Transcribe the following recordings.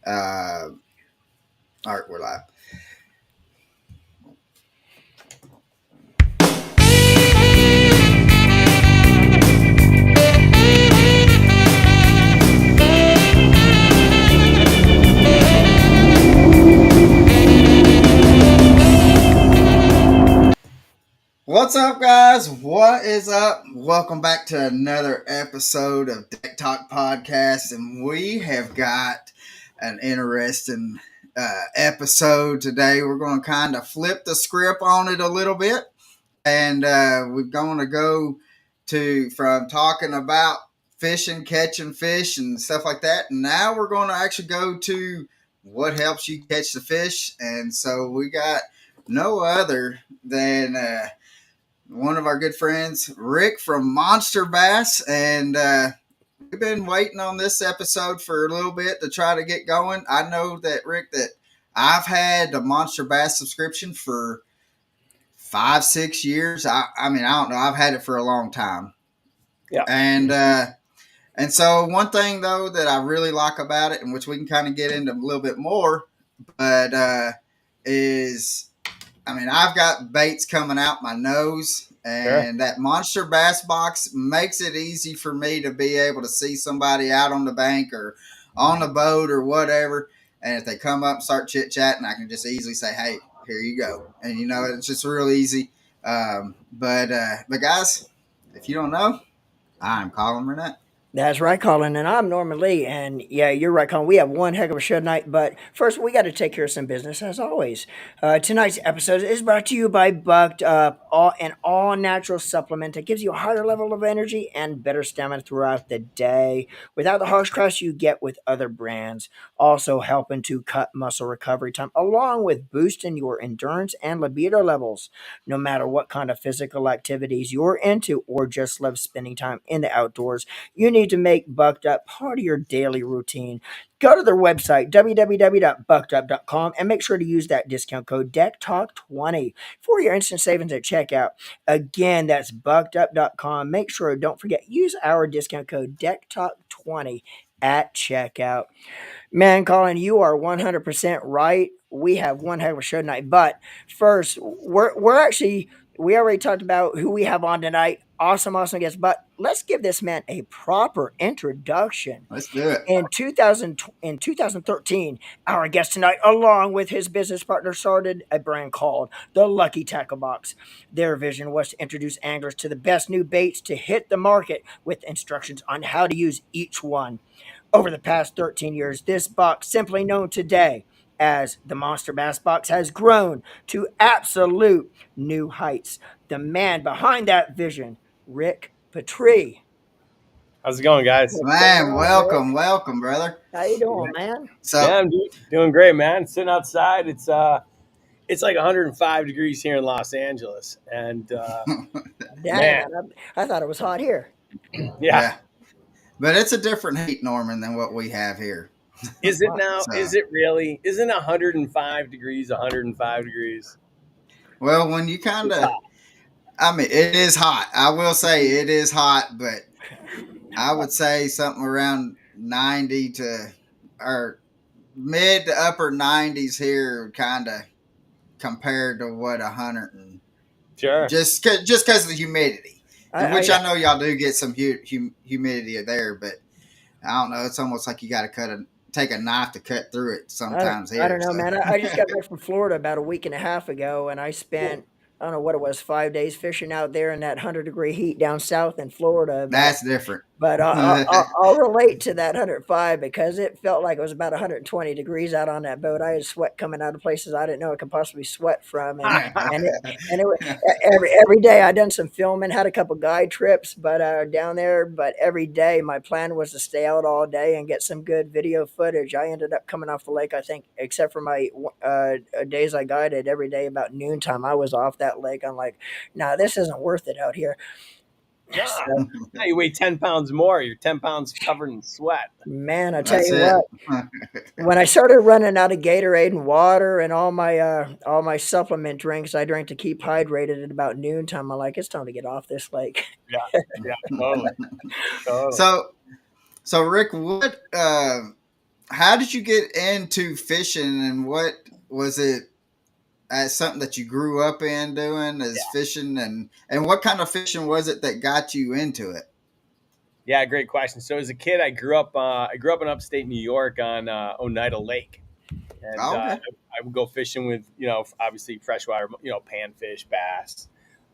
All right, we're live. What's up, guys? What is up? Welcome back to another episode of Deck Talk Podcast, and we have got an interesting episode today. We're going to kind of flip the script on it a little bit, and we're going to go to from talking about fishing, catching fish, and stuff like that. And now we're going to actually go to what helps you catch the fish, and so we got no other than one of our good friends, Rick from Monsterbass, and we've been waiting on this episode for a little bit to try to get going. I know that, Rick, that I've had the Monsterbass subscription for 5-6 years. I mean, I don't know. I've had it for a long time. Yeah. And so one thing though that I really like about it, and which we can kind of get into a little bit more, but is, I mean, I've got baits coming out my nose, and that Monster Bass box makes it easy for me to be able to see somebody out on the bank or on the boat or whatever. And if they come up and start chit chatting, I can just easily say, "Hey, here you go." And it's just real easy. But guys, if you don't know, I'm Colin Burnett. That's right, Colin, and I'm Norman Lee. And yeah, you're right, Colin. We have one heck of a show tonight, but first we got to take care of some business, as always. Tonight's episode is brought to you by Bucked Up, an all-natural supplement that gives you a higher level of energy and better stamina throughout the day, without the harsh crash you get with other brands. Also helping to cut muscle recovery time, along with boosting your endurance and libido levels. No matter what kind of physical activities you're into or just love spending time in the outdoors, you need to make Bucked Up part of your daily routine. Go to their website, www.buckedup.com, and make sure to use that discount code DECKTALK20 for your instant savings at checkout. Again, that's buckedup.com. Make sure, don't forget, use our discount code DECKTALK20 at checkout. Man, Colin, you are 100% right. We have one heck of a show tonight. But first, we already talked about who we have on tonight. Awesome guest. But let's give this man a proper introduction. Let's do it. In 2013, our guest tonight, along with his business partner, started a brand called the Lucky Tackle Box. Their vision was to introduce anglers to the best new baits to hit the market with instructions on how to use each one. Over the past 13 years, this box, simply known today as the Monster Bass Box, has grown to absolute new heights. The man behind that vision, Rick Patri. How's it going, guys? Man, welcome, brother. How you doing, man? So yeah, I'm doing great, man. Sitting outside, it's like 105 degrees here in Los Angeles, and man, I thought it was hot here. Yeah. But it's a different heat, Norman, than what we have here. Is it now? Is it really? Isn't 105 degrees 105 degrees? Well, when you kind of, I mean, it is hot. I will say it is hot, but I would say something around 90 to, or mid to upper 90s here, kind of compared to what 100 and sure. Just because of the humidity. I know y'all do get some humidity there, but I don't know. It's almost like you got to take a knife to cut through it sometimes. I don't know, man. I just got back from Florida about a week and a half ago, and I spent, I don't know what it was, 5 days fishing out there in that 100-degree heat down south in Florida. That's different. But I'll relate to that 105 because it felt like it was about 120 degrees out on that boat. I had sweat coming out of places I didn't know I could possibly sweat from, and it was, every day I done some filming, had a couple guide trips, but down there. But every day my plan was to stay out all day and get some good video footage. I ended up coming off the lake, I think, except for my days I guided every day about noontime. I was off that lake. I'm like, nah, this isn't worth it out here. Now you weigh 10 pounds more. You're 10 pounds covered in sweat. Man, I tell you what, when I started running out of Gatorade and water and all my supplement drinks I drank to keep hydrated at about noontime, I'm like, it's time to get off this lake. Yeah, totally. So Rick, what how did you get into fishing, and what was it? As something that you grew up in doing is fishing, and what kind of fishing was it that got you into it? Yeah, great question. So as a kid, I grew up. I grew up in upstate New York on Oneida Lake, and Oh, okay. I would go fishing with obviously freshwater panfish, bass.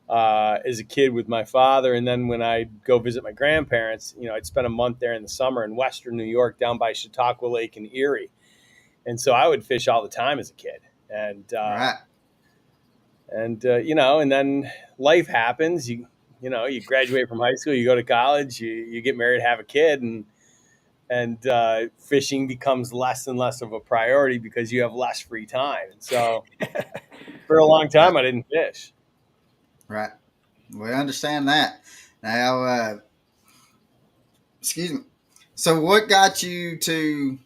As a kid with my father, and then when I'd go visit my grandparents, I'd spend a month there in the summer in Western New York, down by Chautauqua Lake and Erie, and so I would fish all the time as a kid, Right. and then life happens. You graduate from high school, you go to college, you get married, have a kid, and fishing becomes less and less of a priority because you have less free time. And so for a long Right. time, I didn't fish. Right. We understand that. Now, excuse me. So, what got you to?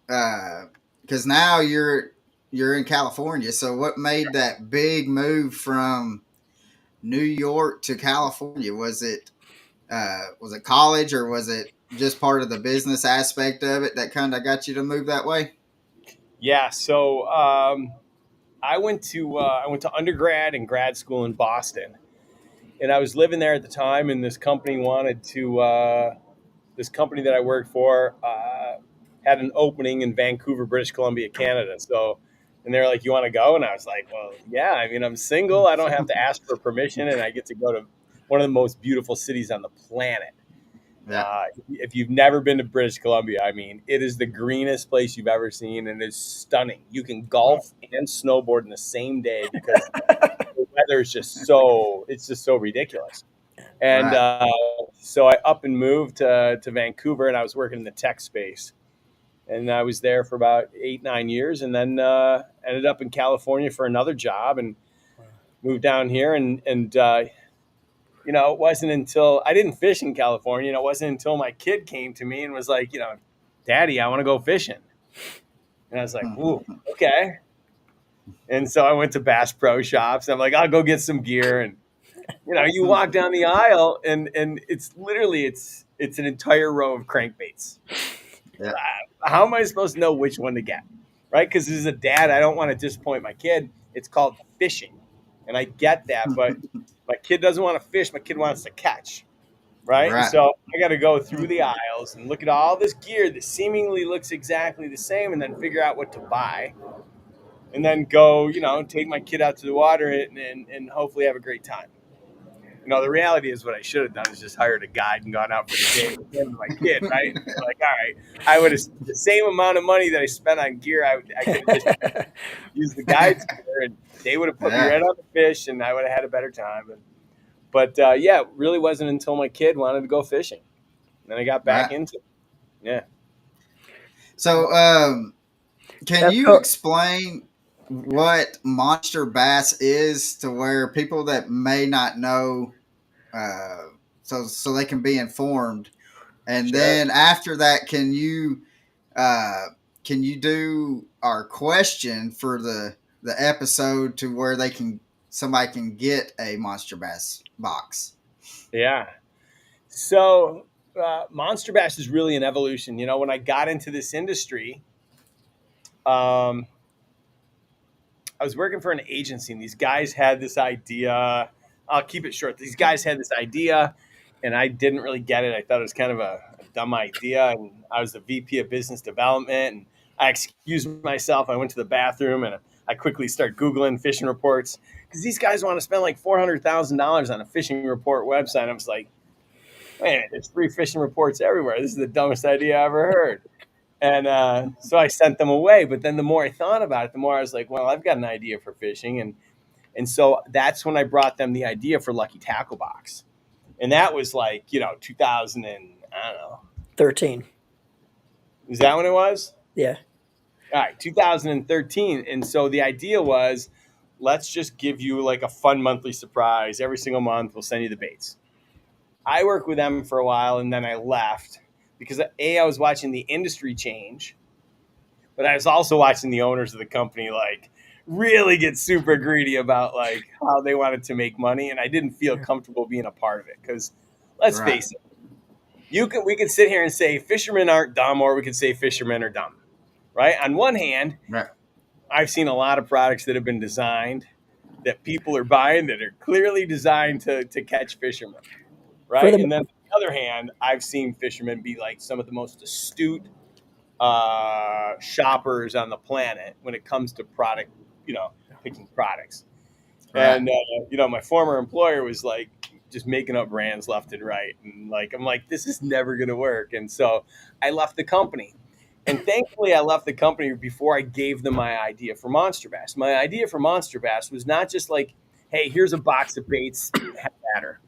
Because now you're in California. So, what made that big move from New York to California? Was it college, or was it just part of the business aspect of it that kind of got you to move that way? Yeah, so I went to undergrad and grad school in Boston, and I was living there at the time. And this company that I worked for had an opening in Vancouver, British Columbia, Canada. So, and they're like, "You want to go?" And I was like, "Well, yeah. I mean, I'm single. I don't have to ask for permission, and I get to go to one of the most beautiful cities on the planet." Yeah. If you've never been to British Columbia, I mean, it is the greenest place you've ever seen, and it's stunning. You can golf and snowboard in the same day because the weather is it's just so ridiculous. And Right. so I up and moved to Vancouver, and I was working in the tech space, and I was there for about 8, 9 years, and then ended up in California for another job, and moved down here, and it wasn't until I didn't fish in California. It wasn't until my kid came to me and was like, Daddy, I want to go fishing. And I was like, ooh, okay. And so I went to Bass Pro Shops. I'm like, I'll go get some gear. And you walk down the aisle, and it's literally it's an entire row of crankbaits. Yeah. How am I supposed to know which one to get? Right? Because as a dad, I don't want to disappoint my kid. It's called fishing. And I get that, but my kid doesn't want to fish. My kid wants to catch. Right? And Right. so I got to go through the aisles and look at all this gear that seemingly looks exactly the same, and then figure out what to buy, and then go, take my kid out to the water and hopefully have a great time. The reality is what I should have done is just hired a guide and gone out for the day with him and my kid, right? Like, all right, I would have the same amount of money that I spent on gear. I could have just used the guide's gear, and they would have put me Yeah. right on the fish, and I would have had a better time. But yeah, it really wasn't until my kid wanted to go fishing, and then I got back Right. into it. Yeah, So, can That's you cool. explain what monster bass is to where people that may not know, uh, so they can be informed? And sure. then after that, uh, can you do our question for the episode to where somebody can get a monster bass box? Yeah. So Monster Bass is really an evolution. When I got into this industry, um, I was working for an agency, and these guys had this idea. I'll keep it short. These guys had this idea, and I didn't really get it. I thought it was kind of a dumb idea. And I was the VP of business development, and I excused myself. I went to the bathroom, and I quickly start Googling fishing reports because these guys want to spend like $400,000 on a fishing report website. I was like, wait a minute, there's free fishing reports everywhere. This is the dumbest idea I ever heard. And so I sent them away. But then the more I thought about it, the more I was like, well, I've got an idea for fishing. And so that's when I brought them the idea for Lucky Tackle Box. And that was like, 2000 and I don't know. 13. Is that when it was? Yeah. All right, 2013. And so the idea was, let's just give you like a fun monthly surprise. Every single month, we'll send you the baits. I worked with them for a while, and then I left because I was watching the industry change, but I was also watching the owners of the company like really get super greedy about like how they wanted to make money, and I didn't feel comfortable being a part of it because let's Right. face it, we could sit here and say fishermen aren't dumb, or we could say fishermen are dumb. right? On one hand, Right. I've seen a lot of products that have been designed that people are buying that are clearly designed to catch fishermen, For right? the And then on the other hand, I've seen fishermen be like some of the most astute shoppers on the planet when it comes to product, you know, picking products. Right. And my former employer was like just making up brands left and right, and like I'm like, this is never going to work. And so I left the company. And thankfully, I left the company before I gave them my idea for Monster Bass. My idea for Monster Bass was not just like, hey, here's a box of baits, have at her.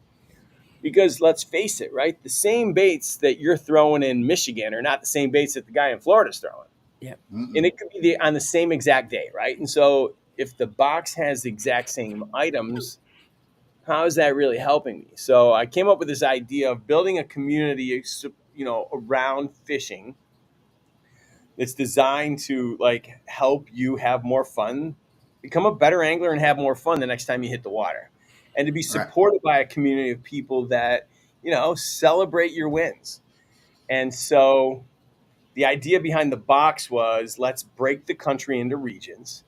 Because let's face it, right? The same baits that you're throwing in Michigan are not the same baits that the guy in Florida's throwing. yeah, And Mm-mm. it could be on the same exact day, right? And so if the box has the exact same items, how is that really helping me? So I came up with this idea of building a community, around fishing that's designed to like help you have more fun, become a better angler, and have more fun the next time you hit the water, and to be Right. supported by a community of people that celebrate your wins. And so the idea behind the box was let's break the country into regions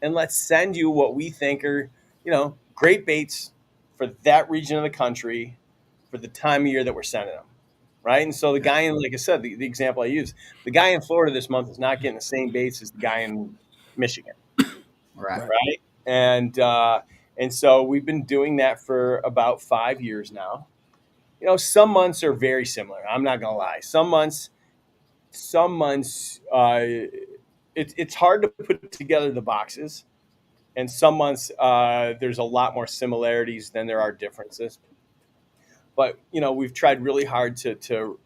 and let's send you what we think are, great baits for that region of the country for the time of year that we're sending them. Right. And so the Yeah. guy in, like I said, the example I use, the guy in Florida this month is not getting the same baits as the guy in Michigan. Right. right. Right. And so we've been doing that for about 5 years now. Some months are very similar. I'm not going to lie. Some months, it's hard to put together the boxes, and some months there's a lot more similarities than there are differences. But we've tried really hard to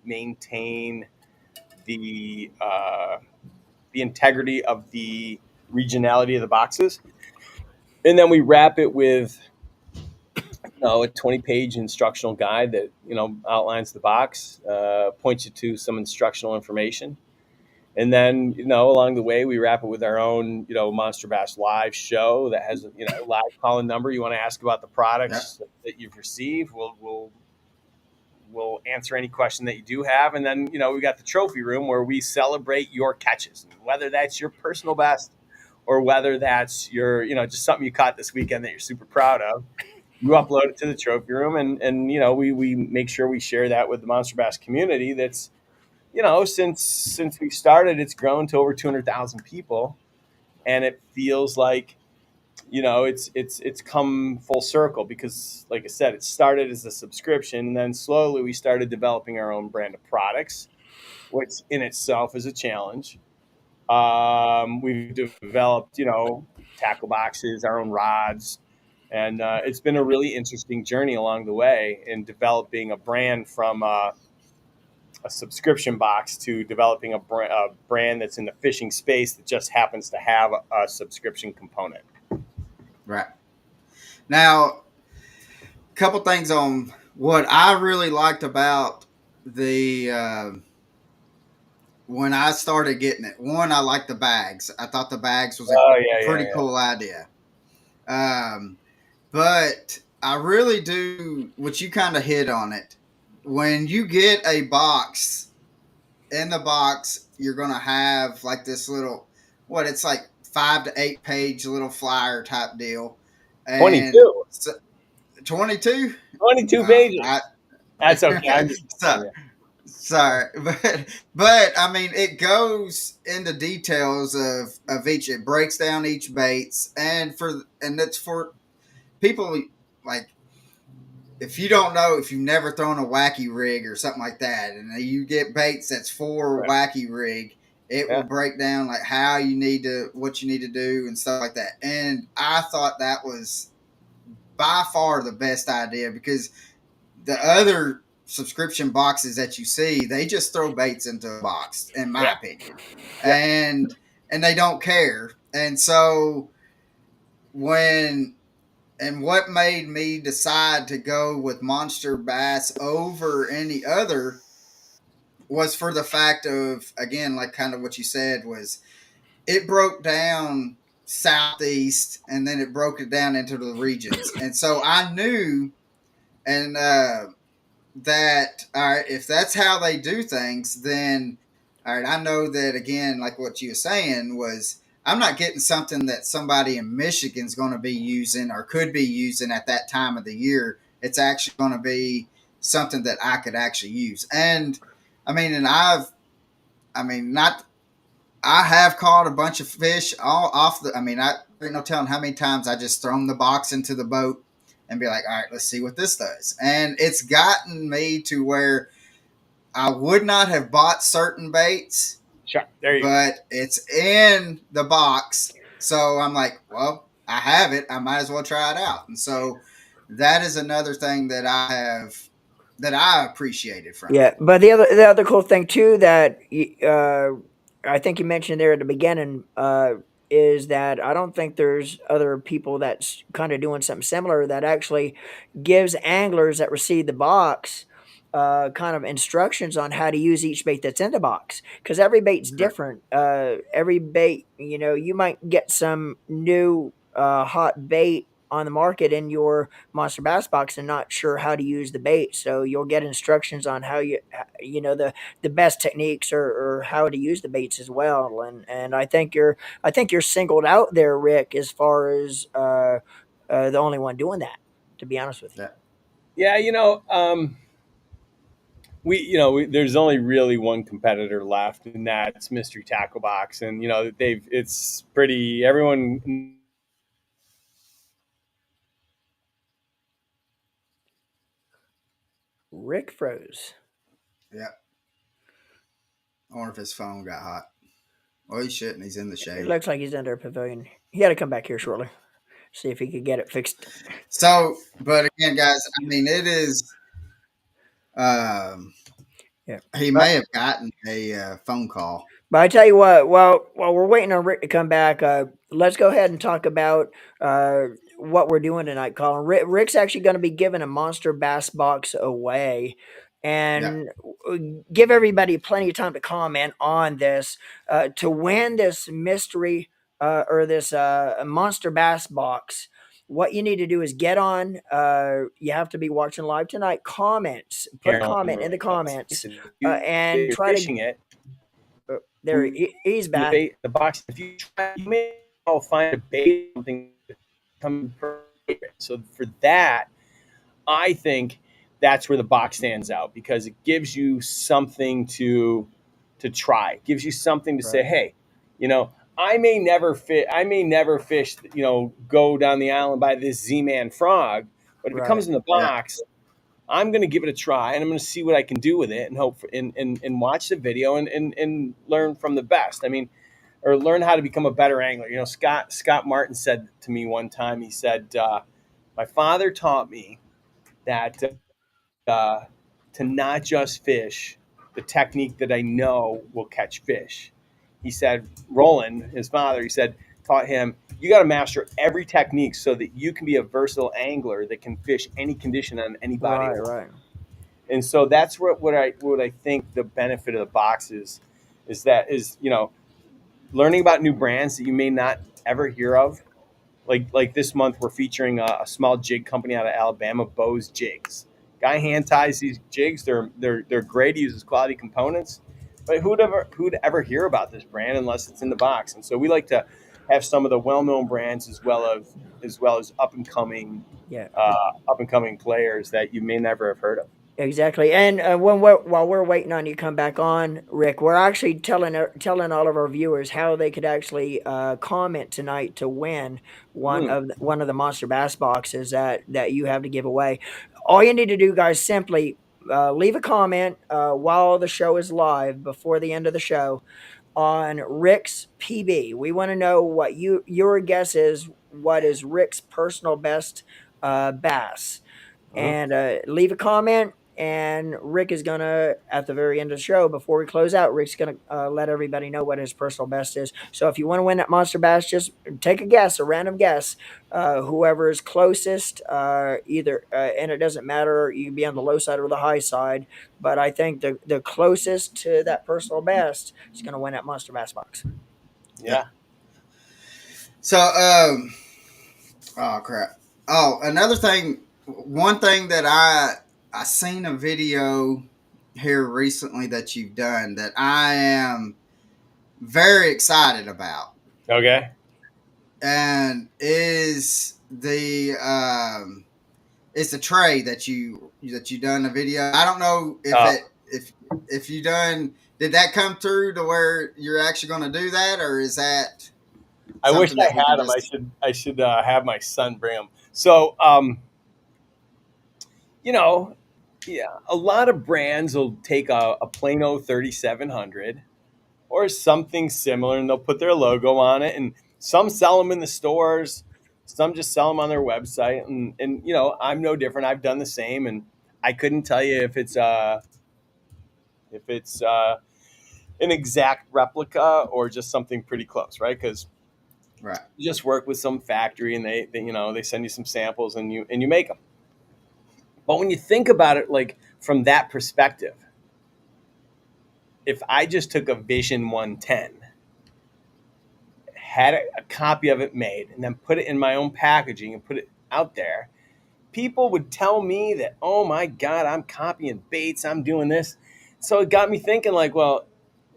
maintain the the integrity of the regionality of the boxes, and then we wrap it with a 20-page instructional guide that outlines the box, points you to some instructional information. And then, along the way, we wrap it with our own, Monster Bass live show that has, live call-in number. You want to ask about the Yeah. products that you've received. We'll answer any question that you do have. And then, we got the trophy room where we celebrate your catches, and whether that's your personal best or whether that's your, just something you caught this weekend that you're super proud of. You upload it to the trophy room, and we make sure we share that with the Monster Bass community. That's since we started, it's grown to over 200,000 people, and it feels like it's come full circle because, like I said, it started as a subscription, and then slowly we started developing our own brand of products, which in itself is a challenge. We've developed, tackle boxes, our own rods, and it's been a really interesting journey along the way in developing a brand from a subscription box to developing a brand that's in the fishing space that just happens to have a subscription component. Right. Now, a couple things on what I really liked about the when I started getting it. One, I liked the bags. I thought the bags was a Oh yeah, yeah, pretty yeah. cool idea. Um, but I really do, what you kind of hit on it. When you get a box, in the box, you're going to have like this little, what, it's like 5 to 8 page little flyer type deal. And 22. so, 22? 22 Oh, pages. That's okay. I'm just so, sorry, but I mean, it goes into details of each. It breaks down each baits, and it's for people like, if you don't know, if you've never thrown a wacky rig or something like that, and you get baits that's for right. wacky rig, it will Yeah, break down like what you need to do and stuff like that. And I thought that was by far the best idea, because the other subscription boxes that you see, they just throw baits into a box, in my yeah, opinion, yeah, and they don't care. And so when and what made me decide to go with Monster Bass over any other was for the fact of, again, like kind of what you said, was it broke down southeast, and then it broke it down into the regions. And so I knew, and that, all right, if that's how they do things, then all right, I know that again, like what you were saying was, I'm not getting something that somebody in Michigan's going to be using or could be using at that time of the year. It's actually going to be something that I could actually use. And I mean, not, I have caught a bunch of fish all off the, I mean, I ain't no telling how many times I just thrown the box into the boat and be like, all right, let's see what this does. And it's gotten me to where I would not have bought certain baits, Sure. There you go. but it's in the box. So I'm like, well, I have it. I might as well try it out. And so that is another thing that I have that I appreciated from it. Yeah, but the other cool thing too that I think you mentioned there at the beginning is that I don't think there's other people that's kind of doing something similar that actually gives anglers that receive the box kind of instructions on how to use each bait that's in the box because every bait's Right. different. Every bait, you know, you might get some new hot bait on the market in your monster bass box and not sure how to use the bait, so you'll get instructions on how you know the best techniques or how to use the baits as well. And I think you're singled out there, Rick, as far as the only one doing that, to be honest with you. Yeah. Yeah, there's only really one competitor left, and that's Mystery Tackle Box, and they've it's pretty everyone. Rick froze. Yeah. I wonder if his phone got hot. Well, he shouldn't. He's in the It shade. looks like he's under a pavilion. He had to come back here shortly, see if he could get it fixed. So, but again, guys, I mean, it is. Um, Yeah. he may have gotten a phone call. But I tell you what, while we're waiting on Rick to come back, let's go ahead and talk about what we're doing tonight, Colin. Rick's actually going to be giving a monster bass box away, Yeah. and give everybody plenty of time to comment on this. To win this mystery or this monster bass box, what you need to do is get on. You have to be watching live tonight. Comments, put a comment in the comments, and You're try to fishing it. there, he's back. The box. If you try, you may find a bait something come. So for that, I think that's where the box stands out because it gives you something to try. It gives you something to say, Right, hey, I may never fish. Go down the island by this Z-Man frog, but if it right. comes in the Yeah. box, I'm going to give it a try and I'm going to see what I can do with it and hope for, and watch the video and learn from the best. I mean, or learn how to become a better angler. Scott Martin said to me one time. He said, "My father taught me that uh, to not just fish the technique that I know will catch fish." He said, Roland, his father, he said, taught him, you got to master every technique so that you can be a versatile angler that can fish any condition on any body Right, of water. right. And so that's what I think the benefit of the box is that learning about new brands that you may not ever hear of. Like this month, we're featuring a small jig company out of Alabama, Bose Jigs. Guy hand ties these jigs. They're great. He uses quality components. But who'd ever hear about this brand unless it's in the box? And so we like to have some of the well known brands as well as Yeah, up and coming players that you may never have heard of. exactly. And while we're waiting on you to come back on, Rick, we're actually telling all of our viewers how they could actually comment tonight to win Hmm. one of the Monster Bass boxes that you have to give away. All you need to do, guys, simply leave a comment while the show is live before the end of the show on Rick's PB. We want to know what your guess is. What is Rick's personal best bass? Uh-huh. And leave a comment. And Rick is gonna, at the very end of the show, before we close out, Rick's gonna let everybody know what his personal best is. So if you want to win that monster bass, just take a guess, a random guess. Whoever is closest, and it doesn't matter. You can be on the low side or the high side, but I think the closest to that personal best is gonna win that monster bass box. Yeah. Yeah. So, oh crap. Oh, another thing. One thing that I seen a video here recently that you've done that I am very excited about, Okay. and is the tray that you done a video. I don't know Uh, if you done did that come through to where you're actually going to do that, or is that I wish something I that we can had them. just I should have my son bring them. So, you know, yeah, a lot of brands will take a Plano 3700 or something similar, and they'll put their logo on it. And some sell them in the stores, some just sell them on their website. And I'm no different. I've done the same, and I couldn't tell you if it's an exact replica or just something pretty close, right? Because right. you just work with some factory, and they send you some samples, and you make them. But when you think about it, like from that perspective, if I just took a Vision 110, had a copy of it made, and then put it in my own packaging and put it out there, people would tell me that, oh my God, I'm copying baits, I'm doing this. So it got me thinking, like, well,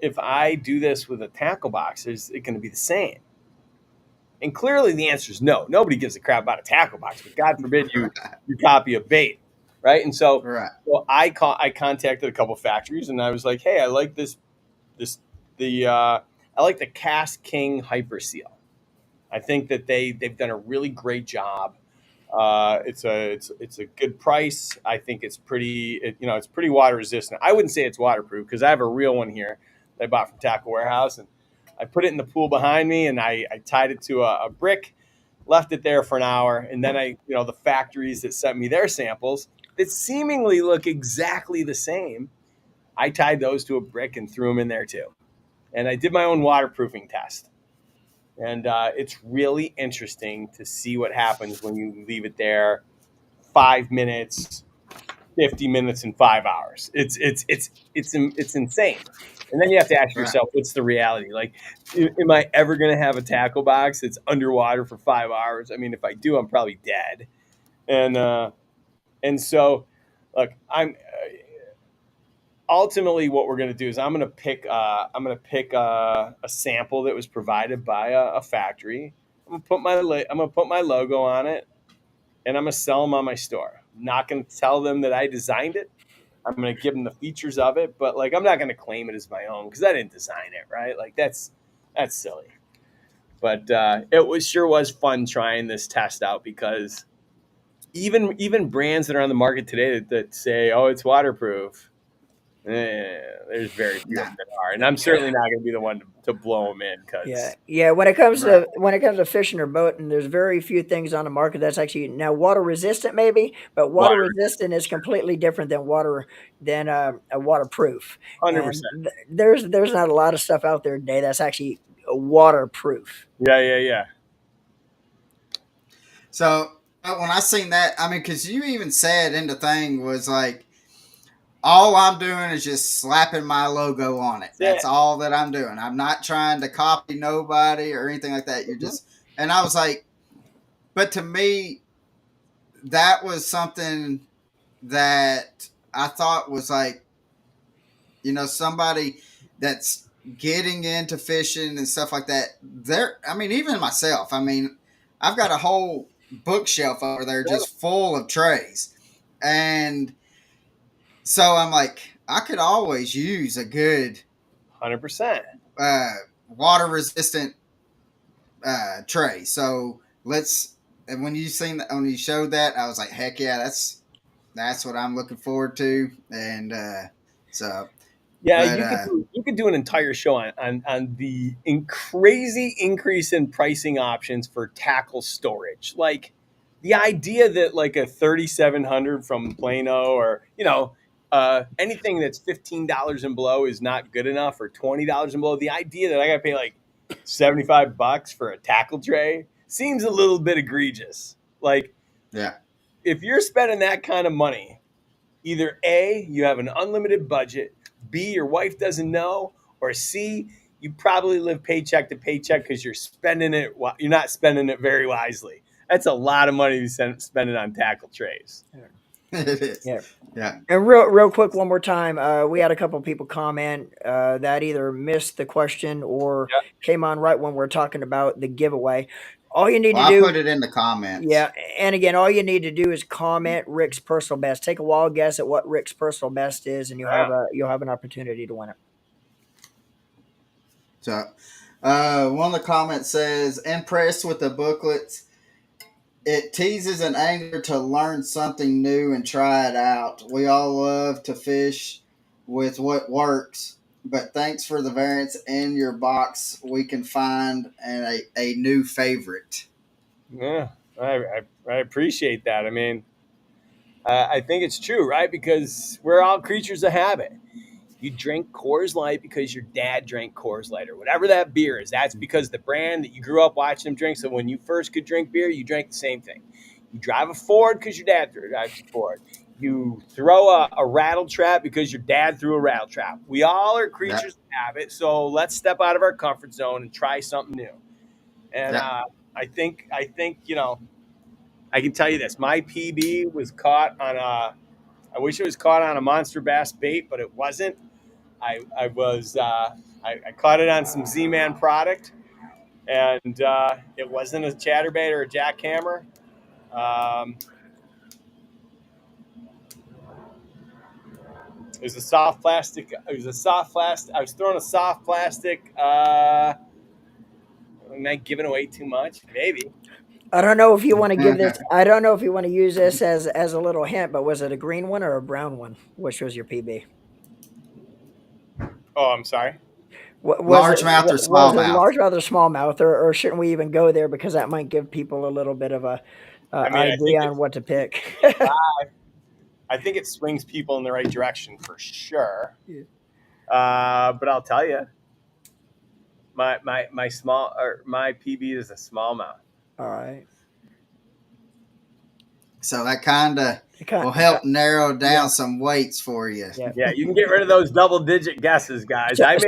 if I do this with a tackle box, is it going to be the same? And clearly the answer is no. Nobody gives a crap about a tackle box, but God forbid you copy a bait, right? And so, Right. I contacted a couple factories, and I was like, hey, I like this the I like the Cast King Hyper Seal. I think that they've done a really great job. It's a good price. I think it's it's pretty water resistant. I wouldn't say it's waterproof because I have a real one here that I bought from Tackle Warehouse, and I put it in the pool behind me, and I tied it to a brick, left it there for an hour, and then the factories that sent me their samples that seemingly look exactly the same, I tied those to a brick and threw them in there too. And I did my own waterproofing test. And it's really interesting to see what happens when you leave it there 5 minutes, 50 minutes, and 5 hours. It's insane. And then you have to ask Right. yourself, what's the reality? Like, am I ever going to have a tackle box that's underwater for 5 hours? I mean, if I do, I'm probably dead. And so, look, I'm ultimately what we're going to do is I'm going to pick a sample that was provided by a factory. I'm going to put my logo on it, and I'm going to sell them on my store. I'm not going to tell them that I designed it. I'm going to give them the features of it, but like I'm not going to claim it as my own because I didn't design it, right? Like that's silly. But it was fun trying this test out because even brands that are on the market today that say, oh, it's waterproof, there's very few of Nah. them that are, and I'm Yeah. certainly not going to be the one to blow them in Yeah, because yeah. Right. When it comes to fishing or boating, there's very few things on the market that's actually now water resistant, maybe, but water water, resistant is completely different than a waterproof. 100%. And there's not a lot of stuff out there today that's actually waterproof. Yeah, yeah, yeah. So when I seen that, I mean, because you even said in the thing was like, all I'm doing is just slapping my logo on it. That's That's all that I'm doing. I'm not trying to copy nobody or anything like that. You're it. just, and I was like, but to me, that was something that I thought was like, somebody that's getting into fishing and stuff like that. I mean, even myself, I mean, I've got a whole bookshelf over there Mhm. just full of trays. And so I'm like, I could always use a good 100%. uh, water resistant tray. So let's. And when you seen that, when you showed that, I was like, heck yeah, that's what I'm looking forward to. And so, Yeah, but you could do an entire show on the crazy increase in pricing options for tackle storage. Like the idea that like a 3700 from Plano or anything that's $15 and below is not good enough, or $20 and below. The idea that I got to pay like $75 for a tackle tray seems a little bit egregious. Like yeah, if you're spending that kind of money, either A, you have an unlimited budget, B, your wife doesn't know, or C, you probably live paycheck to paycheck because you're not spending it very wisely. That's a lot of money to spend it on tackle trays. It is. Yeah. Yeah. And real quick, one more time, we had a couple people comment that either missed the question or Yeah. came on right when we're talking about the giveaway. All you need Well, to I do, put it in the comments. yeah, and again, all you need to do is comment Rick's personal best. Take a wild guess at what Rick's personal best is, and Yeah. you'll have an opportunity to win it. So, one of the comments says, "Impressed with the booklets. It teases an angler to learn something new and try it out. We all love to fish with what works, but thanks for the variants in your box. We can find a new favorite." Yeah, I appreciate that. I mean, I think it's true, right? Because we're all creatures of habit. You drink Coors Light because your dad drank Coors Light or whatever that beer is. That's because the brand that you grew up watching them drink. So when you first could drink beer, you drank the same thing. You drive a Ford because your dad drives a Ford. You throw a rattle trap because your dad threw a rattle trap. We all are Yeah. creatures of habit. So let's step out of our comfort zone and try something new. And Yeah. I think I can tell you this. My PB was caught on a. I wish it was caught on a monster bass bait, but it wasn't. I was I caught it on some Z-Man product, and it wasn't a chatterbait or a jackhammer. Um, it was a soft plastic. It was a soft plastic. I was throwing a soft plastic. Am I giving away too much? Maybe. I don't know if you want to give this. I don't know if you want to use this as a little hint, but was it a green one or a brown one? Which was your PB? Oh, I'm sorry. Largemouth or Was it smallmouth? largemouth or smallmouth, or shouldn't we even go there because that might give people a little bit of a I mean, idea on what to pick? I think it swings people in the right direction for sure. Yeah. But I'll tell you, my small or my PB is a smallmouth. All right. So that kind of It kind, will help narrow yeah, down some weights for you. yeah. Yeah, you can get rid of those double-digit guesses, guys. So, I may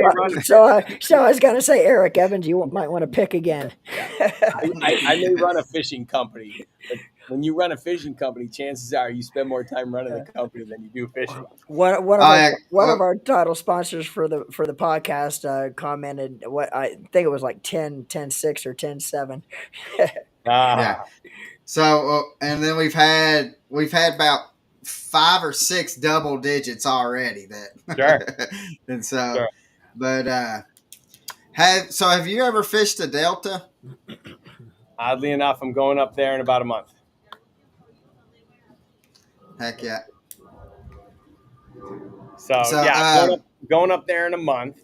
so, run. so I was gonna say, Eric Evans, you might want to pick again. Yeah, I may run a fishing company, but when you run a fishing company, chances are you spend more time running the company than you do fishing. Oh, yeah. One of our title sponsors for the podcast commented what I think it was like 10-6 or 10-7. Yeah. Ah, So, and then we've had about 5 or 6 double digits already. sure, That, and so, sure. but have you ever fished a delta? Oddly enough, I'm going up there in about a month. Heck yeah. So So, yeah, going up there in a month.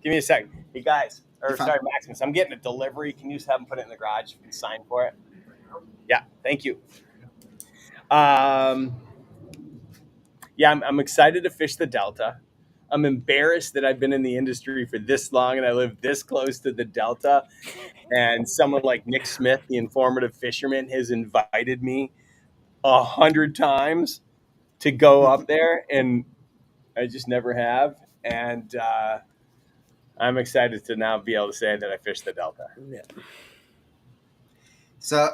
Give me a second. Hey guys, you're or fine. sorry, Maximus, I'm getting a delivery. Can you just have them put it in the garage and sign for it? Yeah, thank you. Um, yeah, I'm excited to fish the Delta. I'm embarrassed that I've been in the industry for this long and I live this close to the Delta. And someone like Nick Smith, the informative fisherman, has invited me 100 times to go up there, and I just never have. And I'm excited to now be able to say that I fished the Delta. Yeah. So,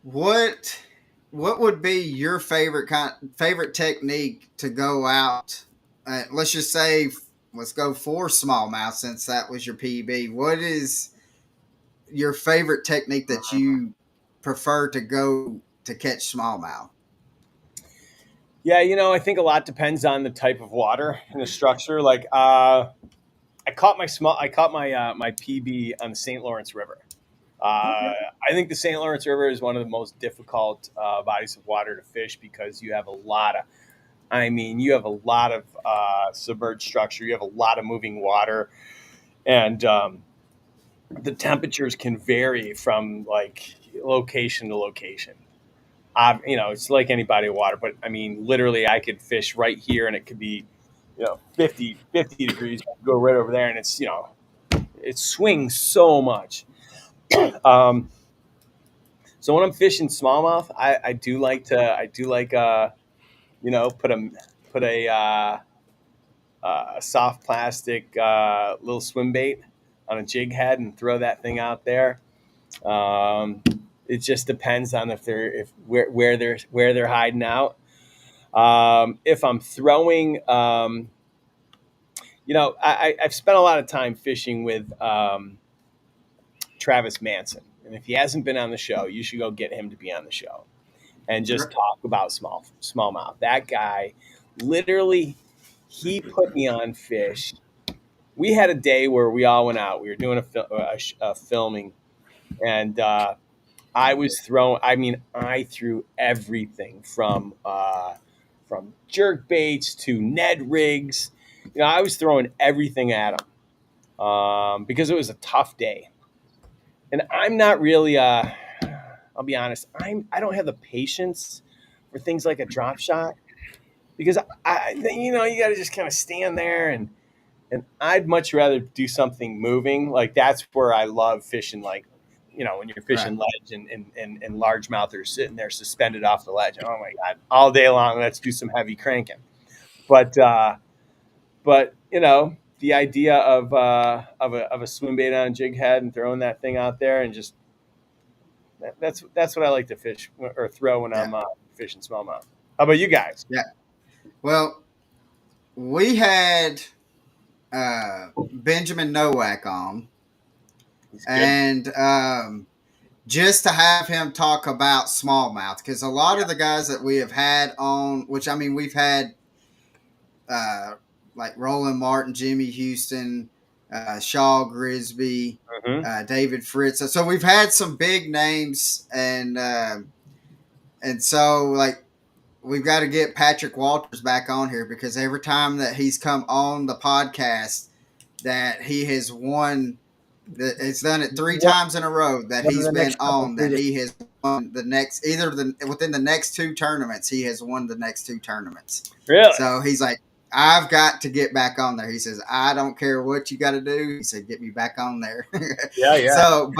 what what would be your favorite technique to go out? Let's just say, let's go for smallmouth since that was your PB. What is your favorite technique that you prefer to go to catch smallmouth? Yeah, I think a lot depends on the type of water and the structure. Like, I caught my PB on the St. Lawrence River. I think the St. Lawrence River is one of the most difficult bodies of water to fish because you have a lot of, you have a lot of submerged structure. You have a lot of moving water, and the temperatures can vary from like location to location. It's like any body of water, but I mean, literally, I could fish right here, and it could be, 50 degrees. I could go right over there, and it swings so much. Um, so when I'm fishing smallmouth, I do like put a soft plastic little swim bait on a jig head and throw that thing out there. Um, It just depends on if they're if where they're hiding out. If I'm throwing, I've spent a lot of time fishing with Travis Manson, and if he hasn't been on the show, you should go get him to be on the show and just Sure. talk about smallmouth. That guy, literally, he put me on fish. We had a day where we all went out. We were doing a filming, and I was throwing. I mean, I threw everything from jerk baits to Ned rigs. I was throwing everything at him because it was a tough day, and I'm not really. I'll be honest. I don't have the patience for things like a drop shot because you got to just kind of stand there and I'd much rather do something moving. Like that's where I love fishing. Like when you're Right. fishing ledge and largemouth are sitting there suspended off the ledge. Oh my god, all day long. Let's do some heavy cranking. But the idea of a swim bait on a jig head and throwing that thing out there and just that's what I like to fish or throw when Yeah. I'm fishing smallmouth. How about you guys? Yeah. Well, we had Benjamin Nowak on, He's good. and just to have him talk about smallmouth, because a lot of the guys that we have had on, which I mean, we've had uh, like Roland Martin, Jimmy Houston, Shaw Grisby, Hmm. David Fritz. So we've had some big names, and so like we've got to get Patrick Walters back on here because every time that he's come on the podcast, that he has won. It's done it three One, times in a row that one of he's the been next couple on. through That this. he has won the next within the next two tournaments. He has won the next two tournaments. Really? So he's like, I've got to get back on there. He says, I don't care what you got to do. He said, get me back on there. Yeah, yeah. So,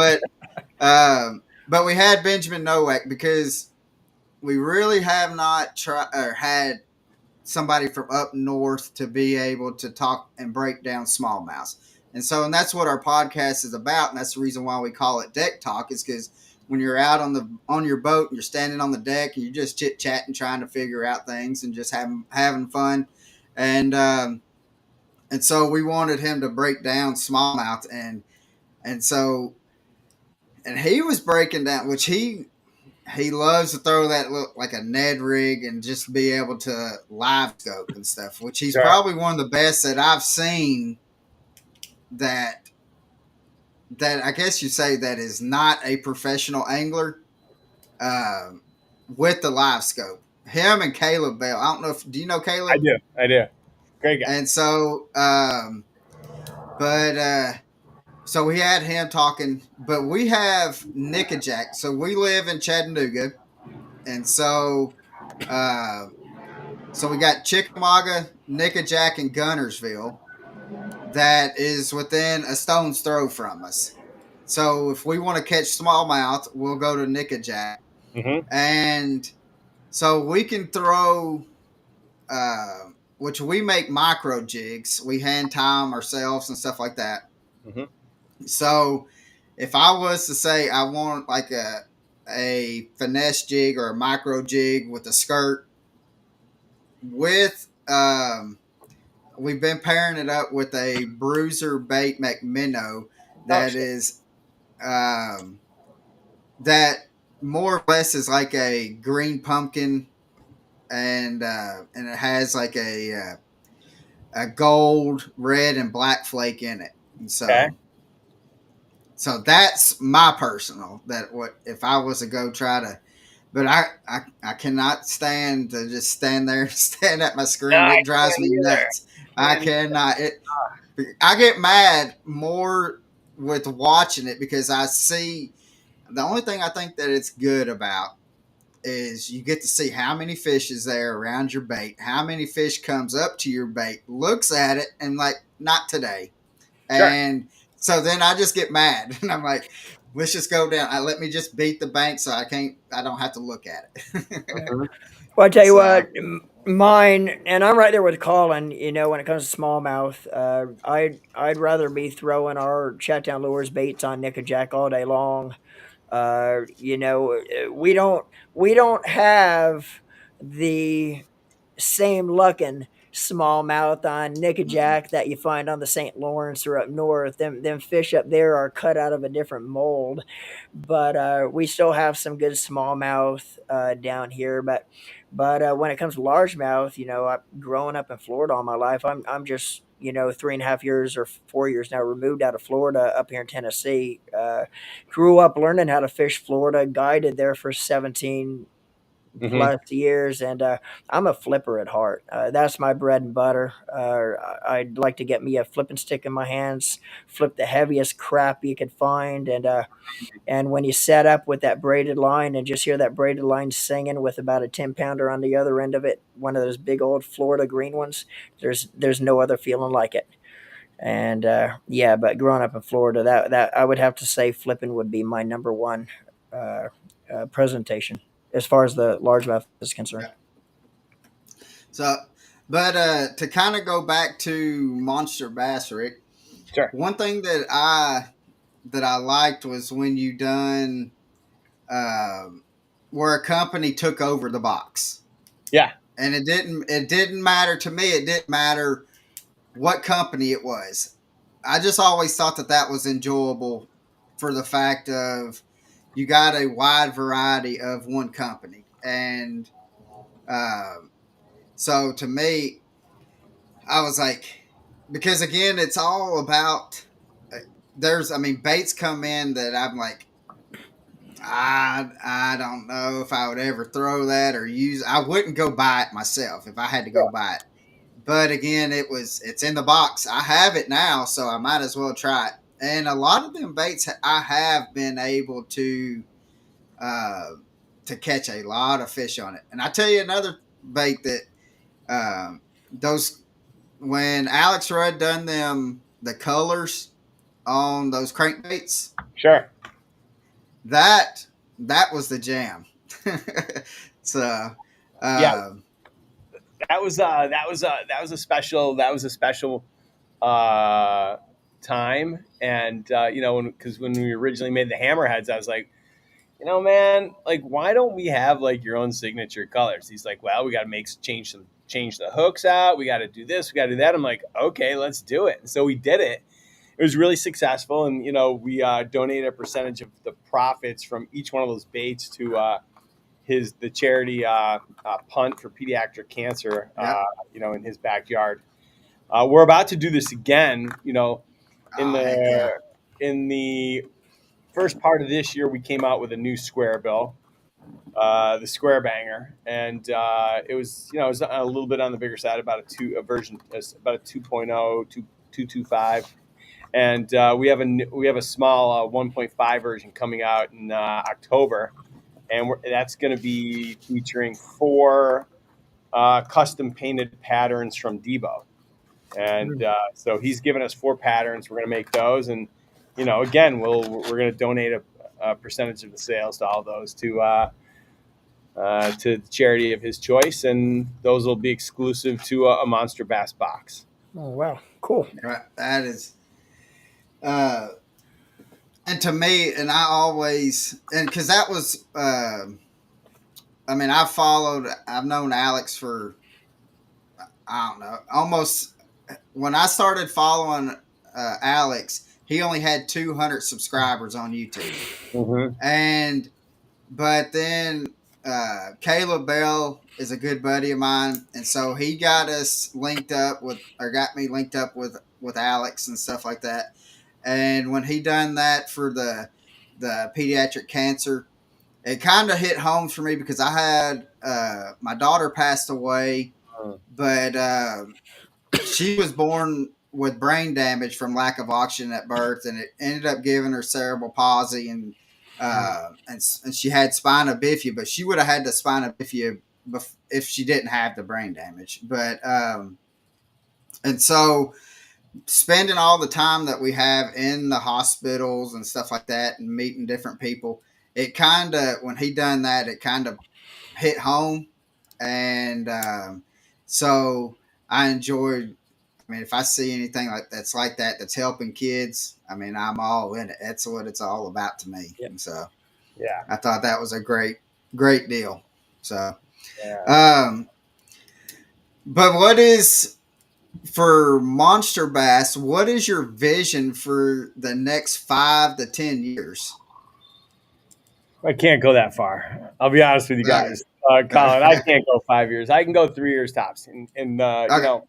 but we had Benjamin Nowak because we really have not tried or had somebody from up north to be able to talk and break down smallmouth. And that's what our podcast is about, and that's the reason why we call it Deck Talk, is because when you're out on your boat and you're standing on the deck and you're just chit chatting, trying to figure out things and just having fun, and and so we wanted him to break down smallmouth, and so and he was breaking down, which he loves to throw that look like a Ned rig and just be able to live scope and stuff, which he's Sure. probably one of the best that I've seen that I guess you say that is not a professional angler um, with the live scope. Him and Caleb Bell. I don't know if do you know I Caleb? do. I do. Great guy. And so but so we had him talking, but we have Nickajack. So we live in Chattanooga, and uh, so we got Chickamauga, Nickajack, and Gunnersville that is within a stone's throw from us. So if we want to catch smallmouth, we'll go to Nickajack, Hmm. and so we can throw, which we make micro jigs. We hand tie them ourselves and stuff like that. Hmm. So if I was to say I want like a finesse jig or a micro jig with a skirt with we've been pairing it up with a bruiser bait McMinnow Oh that shit. is um, that more or less is like a green pumpkin, and it has like a gold, red, and black flake in it. And Okay. so that's my personal that what if I was to go try to, but I cannot stand to just stand there and stand at my No, screen. I It drives can't me either. nuts. I Can't. cannot. I get mad more with watching it because I see the only thing I think that it's good about is you get to see how many fish is there around your bait, how many fish comes up to your bait, looks at it, and like, not today. Sure. And so then I just get mad and I'm like, let's just go down. Let me just beat the bank so I don't have to look at it. Hmm. Well, I tell you So, what, mine, and I'm right there with Colin. When it comes to smallmouth, I'd rather be throwing our chat down lures baits on Nickajack all day long. We don't have the same looking smallmouth on Mm-mm. nickajack that you find on the St. Lawrence or up north. Them fish up there are cut out of a different mold, but we still have some good smallmouth down here. But when it comes to largemouth, growing up in Florida all my life, I'm just 3.5 years or 4 years now removed out of Florida up here in Tennessee. Grew up learning how to fish Florida, guided there for 17 Hmm. plus years, and I'm a flipper at heart. That's my bread and butter. I'd like to get me a flipping stick in my hands, flip the heaviest crap you could find, and when you set up with that braided line and just hear that braided line singing with about a 10 pounder on the other end of it, one of those big old Florida green ones, there's no other feeling like it. And yeah, but growing up in Florida, that I would have to say flipping would be my number one uh, presentation as far as the largemouth is concerned. Yeah. So, but to kind of go back to Monster Bass, Rick, Sure. one thing that I liked was when you done um, where a company took over the box, Yeah. and it didn't matter to me. It didn't matter what company it was. I just always thought that was enjoyable for the fact of you got a wide variety of one company, and um, so to me, I was like, because again, it's all about. I mean, baits come in that I'm like, I don't know if I would ever throw that or use. I wouldn't go buy it myself if I had to go buy it. But again, it's in the box. I have it now, so I might as well try it. And a lot of them baits, I have been able uh, to catch a lot of fish on it. And I tell you another bait that those when Alex Rudd done them the colors on those crankbaits, Sure. that that was the jam. So Yeah. um, That was a special uh, time, and because when we originally made the hammerheads, I was like, man, like, why don't we have like your own signature colors? He's like, well, we got to change the hooks out. We got to do this. We got to do that. I'm like, okay, let's do it. And so we did it. It was really successful, and we donated a percentage of the profits from each one of those baits to the charity punt for pediatric cancer. yeah. In his backyard. We're about to do this again. In Oh heck yeah. the first part of this year, we came out with a new square bill, the Square Banger, and it was a little bit on the bigger side, about a version, about a 2.0, 2.25, and we have a small 1.5 version coming out in October, and that's going to be featuring four custom painted patterns from Debo. And so he's given us four patterns. We're going to make those, and again, we're going to donate a percentage of the sales to all those to the charity of his choice, and those will be exclusive to a Monster Bass box. Oh wow, cool. Right. That is uh and to me, and I always, and because that was I mean, I've known Alex for, I don't know, almost, when I started following Alex, he only had 200 subscribers on YouTube. Mm-hmm. And but then Caleb Bell is a good buddy of mine, and so he got us linked up with, or got me linked up with Alex and stuff like that. And when he done that for the pediatric cancer, it kind of hit home for me because I had my daughter passed away, but she was born with brain damage from lack of oxygen at birth, and it ended up giving her cerebral palsy, and she had spina bifida, but she would have had the spina bifida if she didn't have the brain damage. But and so spending all the time that we have in the hospitals and stuff like that, and meeting different people, it kind of, when he done that, it kind of hit home, and so I enjoyed. I mean, if I see anything that's helping kids, I mean, I'm all in it. That's what it's all about to me. Yep. And so, Yeah. I thought that was a great deal. So, Yeah. um, but what is for Monster Bass? What is your vision for the next 5 to 10 years? I can't go that far. I'll be honest with you Right. guys, Colin. I can't go 5 years. I can go 3 years tops. And Okay.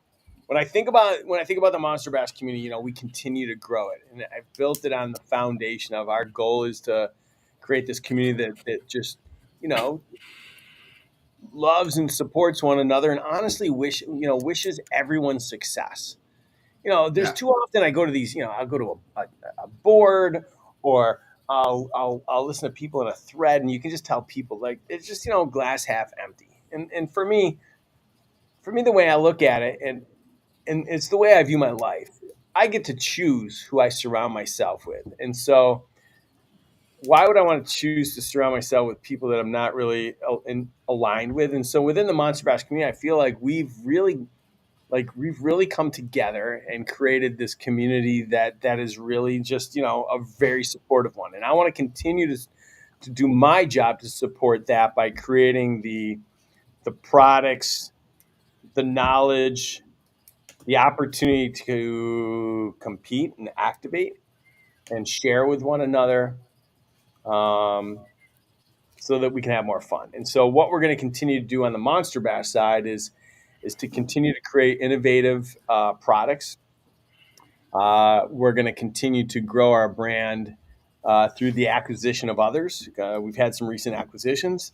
when I think about the Monster Bass community, we continue to grow it, and I've built it on the foundation of our goal is to create this community that just you know loves and supports one another, and honestly wishes everyone success. There's Yeah. too often I go to these, I'll go to a board, or I'll listen to people in a thread, and you can just tell people like it's just glass half empty. And for me, the way I look at it, and it's the way I view my life. I get to choose who I surround myself with, and so why would I want to choose to surround myself with people that I'm not really aligned with? And so within the Monster Bash community, I feel like we've really come together and created this community that is really just a very supportive one, and I want to continue to do my job to support that by creating the products, the knowledge, the opportunity to compete and activate and share with one another, um, so that we can have more fun. And so what we're going to continue to do on the Monster Bash side is to continue to create innovative products. We're going to continue to grow our brand through the acquisition of others. We've had some recent acquisitions,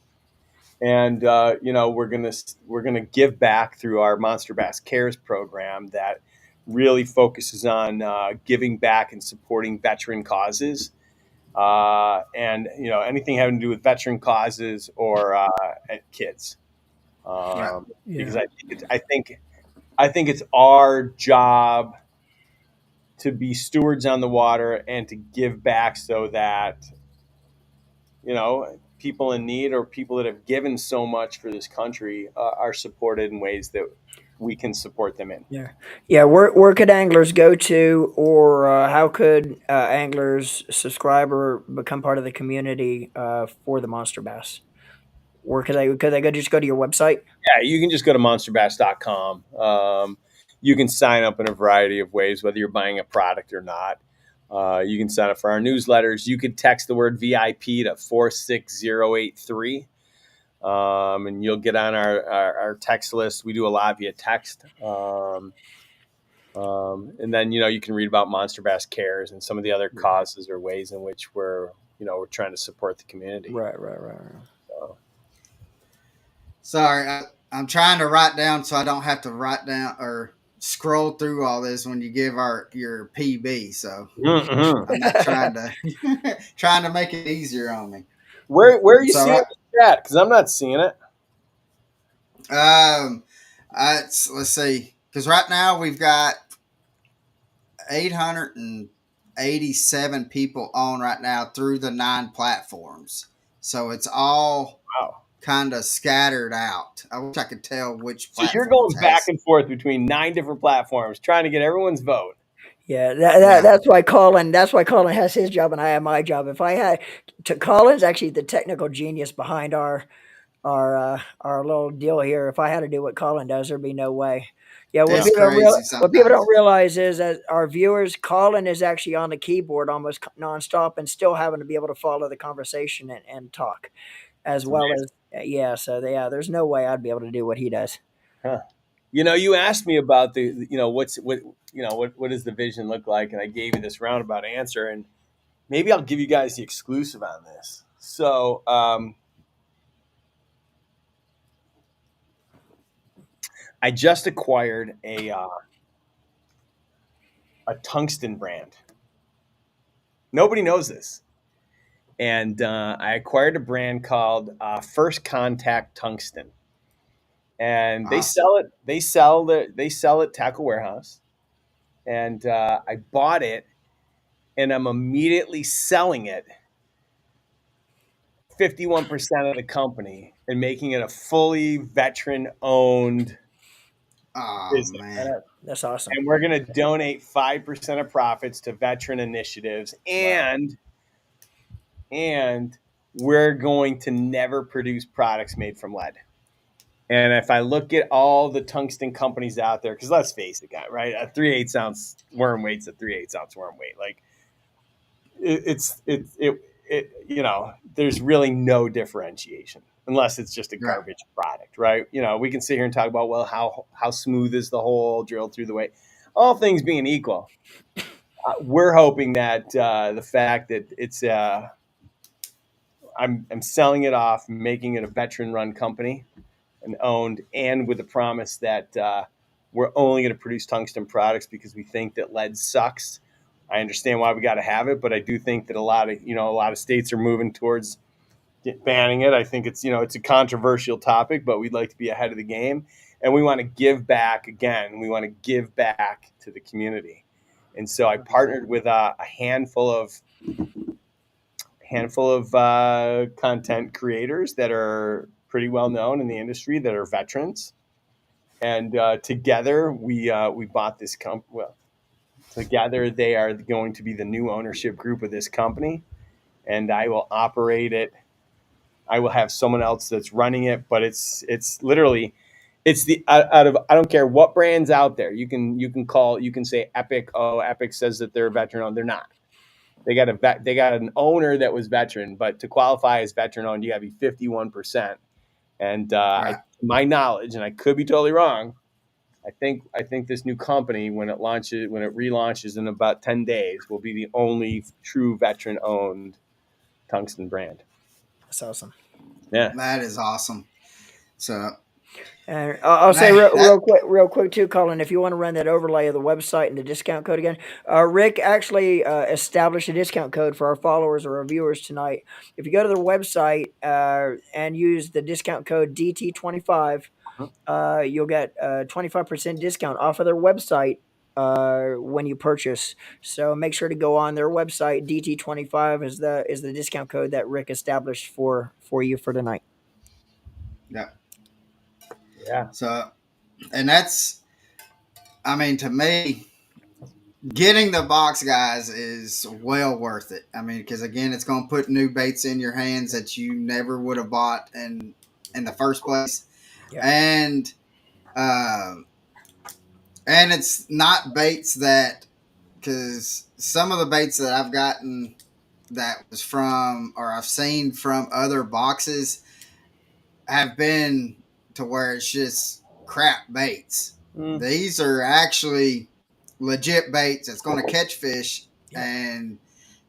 and we're gonna give back through our Monster Bass Cares program that really focuses on giving back and supporting veteran causes, and anything having to do with veteran causes or kids, Right. because Yeah. I think it's our job to be stewards on the water and to give back so that people in need or people that have given so much for this country are supported in ways that we can support them in. Yeah, yeah. Where could anglers go to, or how could anglers subscribe or become part of the community for the Monster Bass? Where could they go? Just go to your website. Yeah, you can just go to monsterbass.com. You can sign up in a variety of ways, whether you're buying a product or not. You can sign up for our newsletters. You could text the word VIP to 46083, and you'll get on our text list. We do a lot via text. And then you can read about Monster Bass Cares and some of the other causes or ways in which we're trying to support the community. Right, right, right, right. So, Sorry, I'm trying to write down so I don't have to write down or scroll through all this when you give your PB. So mhm. I'm not trying to trying to make it easier on me. Where are you So seeing the chat? Because I'm not seeing it. let's see, because right now we've got 887 people on right now through the 9 platforms. So it's all Wow. kind of scattered out. I wish I could tell which So you're platforms going back has. and forth between 9 different platforms, trying to get everyone's vote. Yeah, that Yeah, that's why Colin. That's why Colin has his job and I have my job. If I had to, Colin's actually the technical genius behind our little deal here. If I had to do what Colin does, there'd be no way. Yeah, it's crazy what people don't sometimes. realize is that our viewers, Colin is actually on the keyboard almost nonstop and still having to be able to follow the conversation and talk as It's well amazing. as yeah. So yeah, there's no way I'd be able to do what he does. Huh. You asked me about what does the vision look like, and I gave you this roundabout answer, and maybe I'll give you guys the exclusive on this. So, I just acquired a tungsten brand. Nobody knows this, and I acquired a brand called First Contact Tungsten, and they Awesome. sell it. They sell it Tackle Warehouse, and I bought it, and I'm immediately selling it 51% of the company and making it a fully veteran owned Oh business. man. That's awesome. And we're going to donate 5% of profits to veteran initiatives, Wow. and we're going to never produce products made from lead. And if I look at all the tungsten companies out there, because let's face it, guy, right? A 3/8 ounce worm weight's a 3/8 ounce worm weight. Like there's really no differentiation unless it's just a Right. garbage product, right? We can sit here and talk about, well, how smooth is the hole drilled through the weight. All things being equal, we're hoping that the fact that I'm selling it off, making it a veteran run company and owned, and with the promise that we're only going to produce tungsten products because we think that lead sucks. I understand why we got to have it, but I do think that a lot of states are moving towards banning it. I think it's a controversial topic, but we'd like to be ahead of the game, and we want to give back again. We want to give back to the community, and so I partnered with a handful of content creators that are pretty well known in the industry that are veterans, and together we bought this company. Well, together they are going to be the new ownership group of this company, and I will operate it. I will have someone else that's running it, but it's literally it's the out of I don't care what brands out there. You can say Epic. Oh, Epic says that they're a veteran owned. They're not. They got an owner that was veteran, but to qualify as veteran owned, you got to be 51%. And Right. my knowledge, and I could be totally wrong. I think this new company, when it relaunches in about 10 days, will be the only true veteran owned tungsten brand. That's awesome. Yeah. That is awesome. So, And I'll say man, that real quick too, Colin. If you want to run that overlay of the website and the discount code again, Rick actually established a discount code for our followers or our viewers tonight. If you go to their website and use the discount code DT25, you'll get a 25% discount off of their website when you purchase. So make sure to go on their website. DT25 is the discount code that Rick established for you for tonight. yeah. Yeah. So, and that's, I mean, to me, getting the box, guys, is well worth it. I mean, because again, it's going to put new baits in your hands that you never would have bought in the first place, Yeah. and um, and it's not baits that, because some of the baits that I've gotten that was from or I've seen from other boxes have been to where it's just crap baits. Mm. These are actually legit baits that's going to catch fish, Yep. and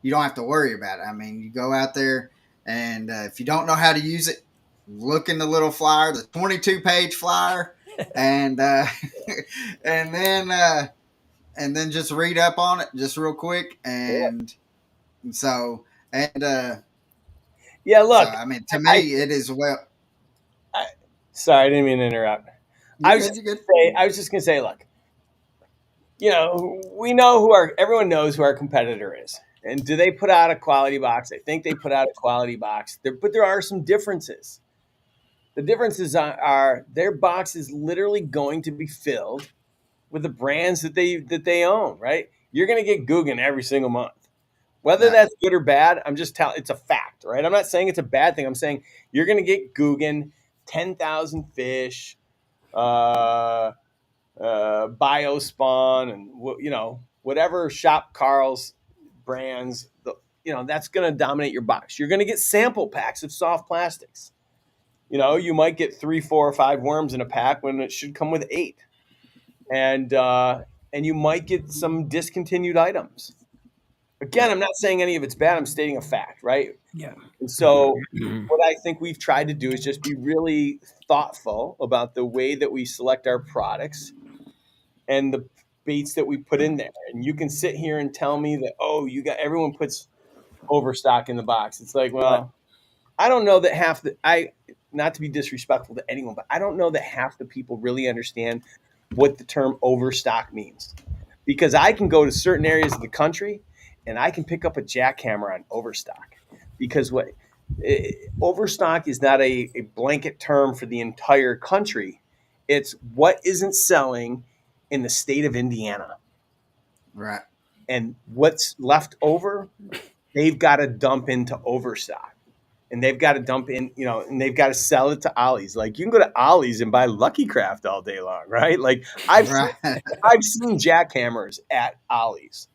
you don't have to worry about it. I mean, you go out there, and if you don't know how to use it, look in the little flyer, the 22-page flyer, and and then uh, and then just read up on it just real quick, and so and Yeah. so Look, I mean, to I, me, it is well. I sorry, I didn't mean to interrupt. You're good. You're good. I was just gonna say, look, everyone knows who our competitor is. And do they put out a quality box? I think they put out a quality box. But there are some differences. The differences are their box is literally going to be filled with the brands that they own, right? You're going to get Guggen every single month. Whether Yeah. that's good or bad, I'm just telling it's a fact, right? I'm not saying it's a bad thing. I'm saying you're going to get Guggen, 10,000 fish, uh, Biospawn, and whatever Shop Carl's brands. That's going to dominate your box. You're going to get sample packs of soft plastics. You might get 3, 4, or 5 worms in a pack when it should come with 8, and you might get some discontinued items. Again, Yeah. I'm not saying any of it's bad. I'm stating a fact, right? Yeah. And so, what I think we've tried to do is just be really thoughtful about the way that we select our products and the baits that we put in there. And you can sit here and tell me that, oh, everyone puts overstock in the box. It's like, Right. well, I don't know that not to be disrespectful to anyone, but I don't know that half the people really understand what the term overstock means. Because I can go to certain areas of the country and I can pick up a jackhammer on overstock. Because overstock is not a blanket term for the entire country. It's what isn't selling in the state of Indiana. Right. And what's left over, they've got to dump into overstock. and they've got to dump in, and they've got to sell it to Ollie's. Like, you can go to Ollie's and buy Lucky Craft all day long, right? Like, Right. I've seen jackhammers at Ollie's,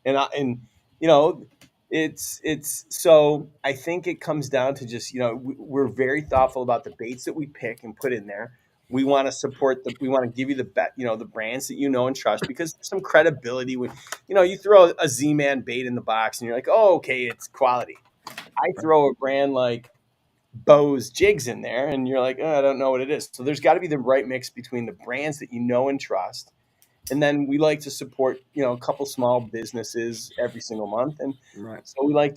and you know, it's so I think it comes down to just, we're very thoughtful about the baits that we pick and put in there. We want to support we want to give you the brands that you know and trust, because there's some credibility when, you throw a Z-Man bait in the box and you're like, oh, okay, it's quality. I throw a brand like Bose Jigs in there and you're like, oh, I don't know what it is. So there's got to be the right mix between the brands that you know and trust. And then we like to support, a couple small businesses every single month. And Right. so we like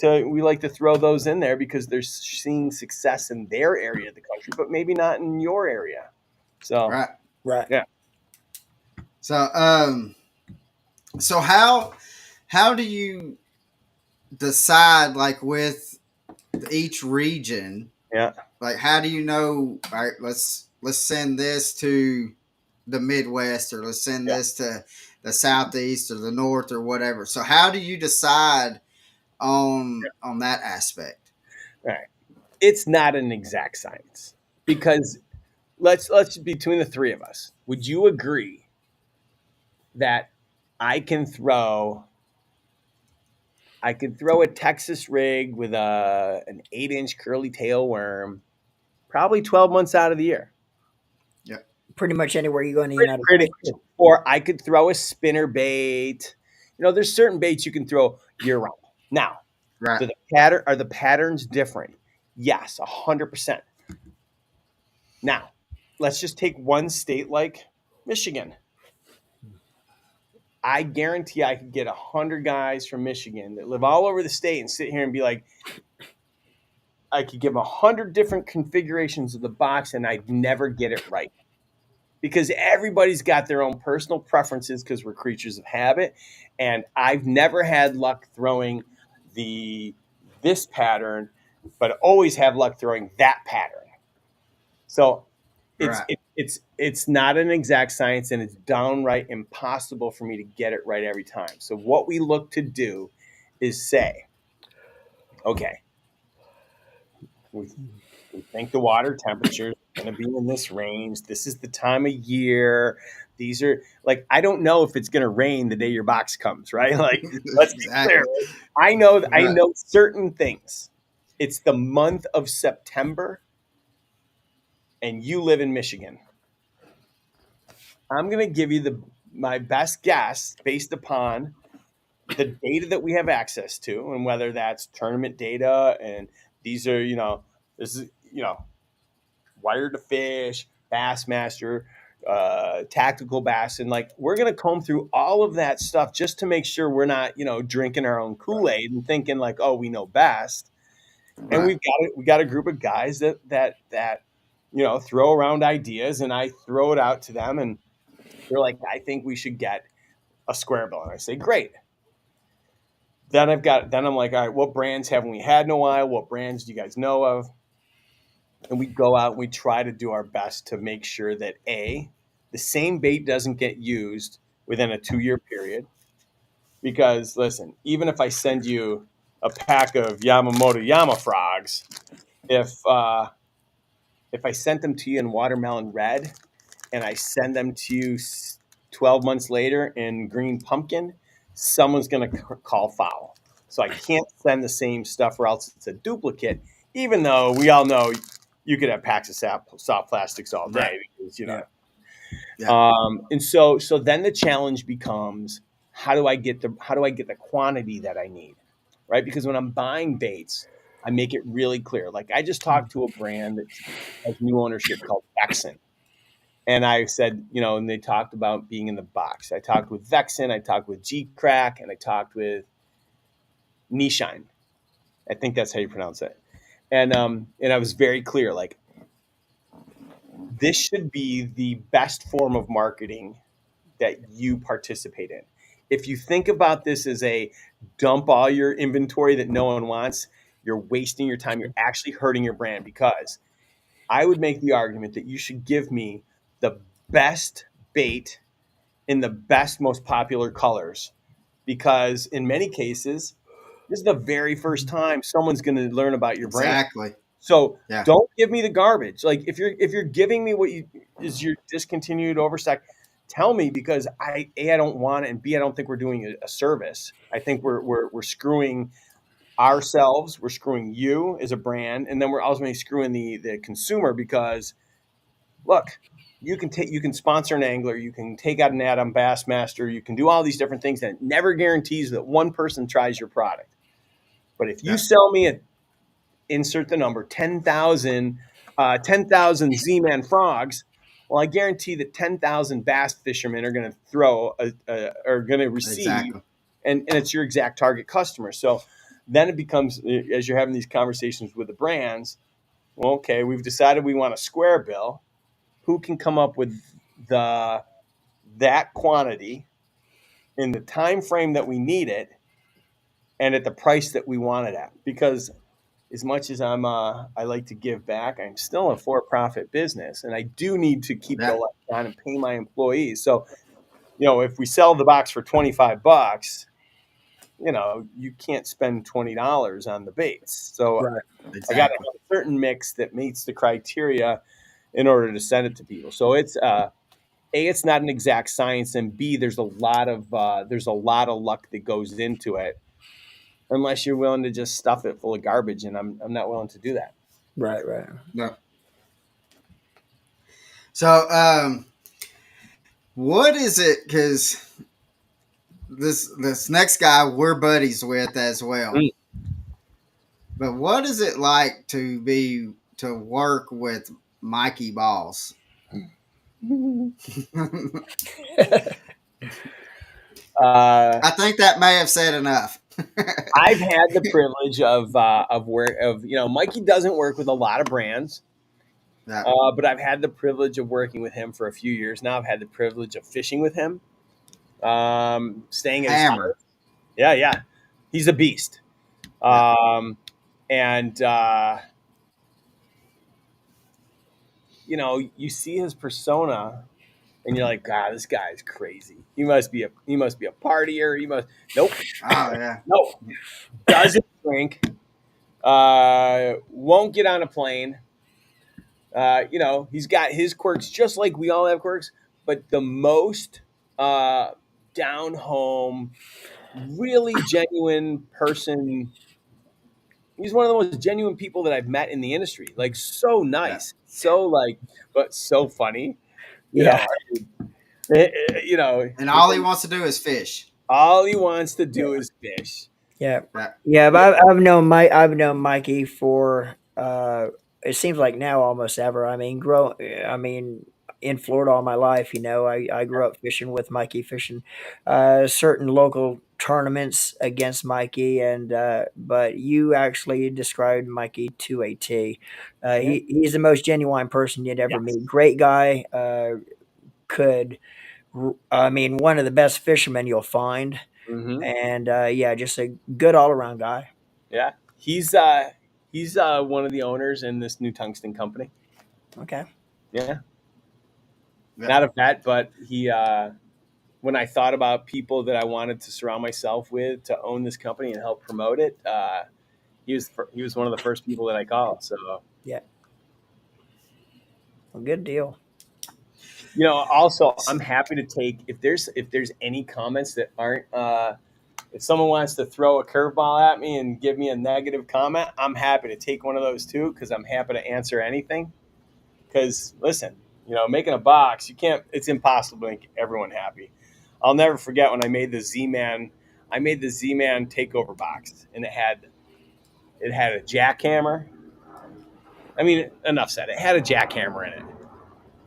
to throw those in there because they're seeing success in their area of the country, but maybe not in your area. So Right. Right. yeah. So so how do you decide, like, with each region, Yeah. like, how do you know, all right, let's send this to the Midwest, or let's send Yeah. this to the Southeast or the North or whatever? So how do you decide on that aspect? All right. It's not an exact science, because let's between the three of us, would you agree that I can throw a Texas rig with an 8-inch curly tail worm probably 12 months out of the year? Yep. Pretty much anywhere you go in the Pretty, United pretty States. much. Or I could throw a spinner bait. There's certain baits you can throw year round. Now, Right. are the patterns different? Yes, 100%. Now, let's just take one state like Michigan. I guarantee I could get 100 guys from Michigan that live all over the state and sit here and be like, I could give 100 different configurations of the box and I'd never get it right, because everybody's got their own personal preferences, because we're creatures of habit. And I've never had luck throwing this pattern, but always have luck throwing that pattern. So it's Right. it's not an exact science, and it's downright impossible for me to get it right every time. So what we look to do is say, okay, we think the water temperature is going to be in this range. This is the time of year. These are, like, I don't know if it's going to rain the day your box comes, right? Like, let's be clear. Exactly. I know Right. certain things. It's the month of September and you live in Michigan. I'm going to give you my best guess based upon the data that we have access to, and whether that's tournament data, and these are, this is, Wired to Fish, Bassmaster, Tactical Bass, and, like, we're gonna comb through all of that stuff just to make sure we're not, drinking our own Kool-Aid and thinking like, oh, we know best. And Right. we got a group of guys that throw around ideas, and I throw it out to them, and they're like, I think we should get a square bill, and I say, great. Then I'm like, all right, what brands haven't we had in a while? What brands do you guys know of? And we go out and we try to do our best to make sure that the same bait doesn't get used within a 2-year period. Because listen, even if I send you a pack of Yamamoto Yama frogs, if I sent them to you in watermelon red and I send them to you 12 months later in green pumpkin, someone's going to call foul. So I can't send the same stuff, or else it's a duplicate, even though we all know you could have packs of soft plastics all day. Right. Because, Yeah. Yeah. and so then the challenge becomes, how do I get the quantity that I need, right? Because when I'm buying baits, I make it really clear. Like, I just talked to a brand that has new ownership called Vexen. And I said, and they talked about being in the box. I talked with Vexen, I talked with G-Crack, and I talked with Nishine. I think that's how you pronounce it. And I was very clear, like, this should be the best form of marketing that you participate in. If you think about this as a dump all your inventory that no one wants, you're wasting your time. You're actually hurting your brand, because I would make the argument that you should give me the best bait in the best, most popular colors, because in many cases, this is the very first time someone's going to learn about your brand. Exactly. So Yeah. don't give me the garbage. Like if you're giving me what you is your discontinued overstock, tell me, because I don't want it, and B, I don't think we're doing a service. I think we're screwing ourselves, we're screwing you as a brand, and then we're ultimately screwing the consumer, because look, you can sponsor an angler, you can take out an ad on Bassmaster, you can do all these different things that never guarantees that one person tries your product. But if you Yeah. sell me a insert the number 10,000 Z-Man frogs, well, I guarantee that 10,000 bass fishermen are going to are going to receive, Exactly. and it's your exact target customer. So then it becomes, as you're having these conversations with the brands, well, okay, we've decided we want a square bill. Who can come up with the that quantity in the time frame that we need it and at the price that we want it at? Because as much as I like to give back, I'm still a for-profit business, and I do need to keep the Yeah. lights on and pay my employees. So, if we sell the box for $25, you can't spend $20 on the baits. So Right. I got to Exactly. have a certain mix that meets the criteria in order to send it to people. So it's A, it's not an exact science, and B, there's a lot of luck that goes into it, unless you're willing to just stuff it full of garbage, and I'm not willing to do that. Right. Right. No. So, what is it? Because this next guy we're buddies with as well. But what is it like to work with Mikey Balls? Uh, I think that may have said enough. I've had the privilege of work of Mikey doesn't work with a lot of brands, Yeah. but I've had the privilege of working with him for a few years now. I've had the privilege of fishing with him, staying at his Hammer. house. Yeah, yeah, he's a beast. Yeah. And you see his persona, and you're like, God, this guy's crazy. He must be a partier. He must. Nope, Oh yeah. nope. Doesn't drink. Won't get on a plane. He's got his quirks, just like we all have quirks, but the most uh, down home, really genuine person. He's one of the most genuine people that I've met in the industry. Like, so Yeah. nice, so like, but so funny. You Yeah. know, you know, And all he wants to do is fish. all he wants to do is fish. Yeah, Yeah. yeah. Yeah. But I've known Mikey for it seems like now almost ever. I mean, in Florida all my life. I grew up fishing with Mikey, fishing certain local tournaments against Mikey, and but you actually described Mikey to a T. Yeah. He's the most genuine person you'd ever Yes. meet. Great guy. Could I mean, one of the best fishermen you'll find, Hmm. and yeah, just a good all around guy. Yeah. He's one of the owners in this new tungsten company. Okay. Yeah. Yeah. Not a vet, but he when I thought about people that I wanted to surround myself with to own this company and help promote it, he was one of the first people that I called. So Yeah. Well, good deal. also I'm happy to take if there's any comments that aren't if someone wants to throw a curveball at me and give me a negative comment, I'm happy to take one of those too, because I'm happy to answer anything. Because listen, making a box, it's impossible to make everyone happy. I'll never forget when I made the Z-Man. I made the Z-Man takeover box, and it had a jackhammer. I mean, enough said. It had a jackhammer in it,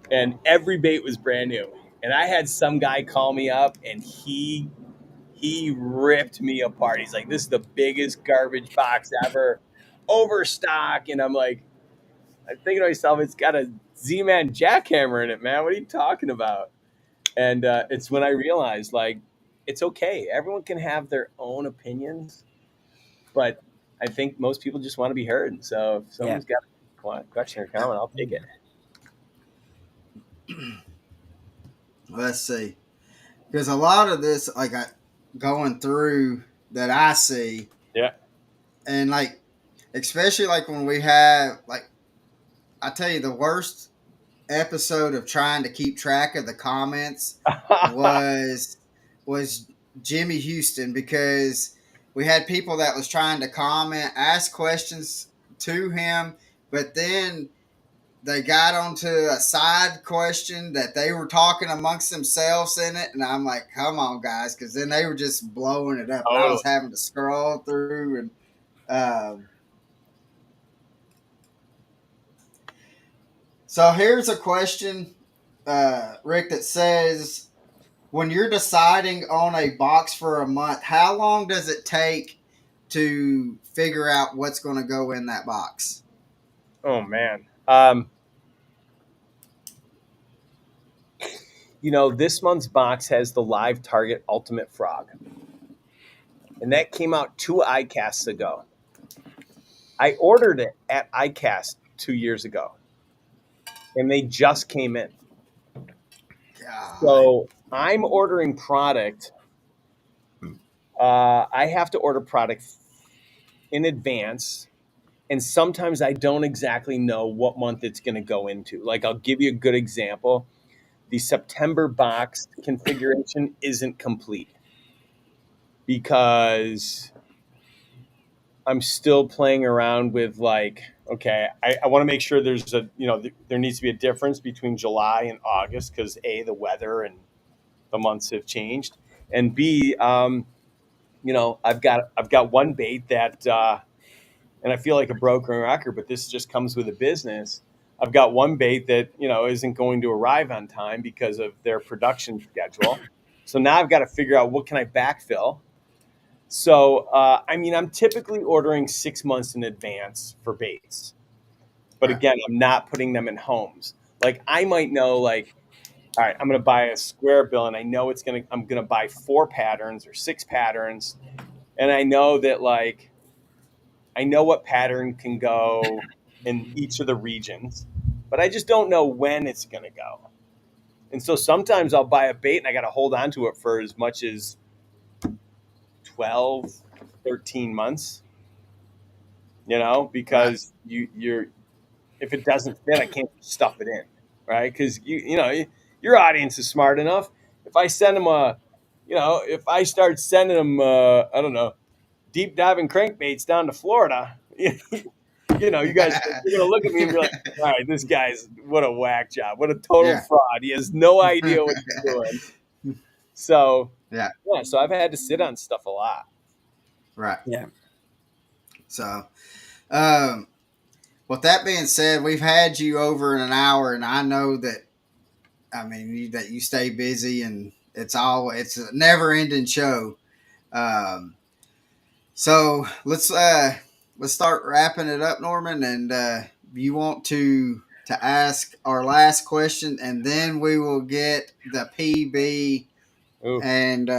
and every bait was brand new. And I had some guy call me up, and he ripped me apart. He's like, "This is the biggest garbage box ever, overstock." And I'm thinking to myself, "It's got a Z-Man jackhammer in it, man. What are you talking about?" And it's when I realized, like, it's okay. Everyone can have their own opinions, but I think most people just want to be heard. So if Yeah. someone's got a question or comment, I'll take it. Let's see. Because a lot of this, like going through that I see, Yeah. and like especially like when we have like I tell you the worst episode of trying to keep track of the comments was was Jimmy Houston because we had people that was trying to comment, ask questions to him, but then they got onto a side question that they were talking amongst themselves in it, and I'm like, "Come on, guys," because then they were just blowing it up, and I Totally. was having to scroll through and. So here's a question, Rick, that says, when you're deciding on a box for a month, how long does it take to figure out what's going to go in that box? Oh man. This month's box has the Live Target Ultimate Frog, and that came out 2 iCasts ago. I ordered it at iCast 2 years ago, and they just came in. God, So I'm ordering product. I have to order product in advance, and sometimes I don't exactly know what month it's going to go into. Like, I'll give you a good example. The September box configuration isn't complete because I'm still playing around with, like, okay, I want to make sure there needs to be a difference between July and August because A, the weather and the months have changed, and B, I've got one bait that, and I feel like a broken record, but this just comes with a business. I've got one bait that isn't going to arrive on time because of their production schedule. So now I've got to figure out what can I backfill. So I'm typically ordering 6 months in advance for baits, but right, again, I'm not putting them in homes. Like, I might know, like, all right, I'm going to buy a square bill, and I know I'm going to buy 4 patterns or 6 patterns, and I know that, like, I know what pattern can go in each of the regions, but I just don't know when it's going to go. And so sometimes I'll buy a bait and I got to hold on to it for as much as 12, 13 months, right. because you're if it doesn't fit, I can't stuff it in, right? Because your audience is smart enough. If I send them if I start sending them, I don't know, deep diving crankbaits down to Florida, you guys, you're gonna look at me and be like, "All right, this guy's what a whack job, what a total Yeah, fraud. He has no idea what he's doing." So yeah, yeah, so I've had to sit on stuff a lot. right. Yeah. So, um, with that being said, we've had you over in an hour, and I know that that you stay busy, and it's a never ending show. Um, so let's start wrapping it up, Norman. And you want to ask our last question, and then we will get the PB Ooh, and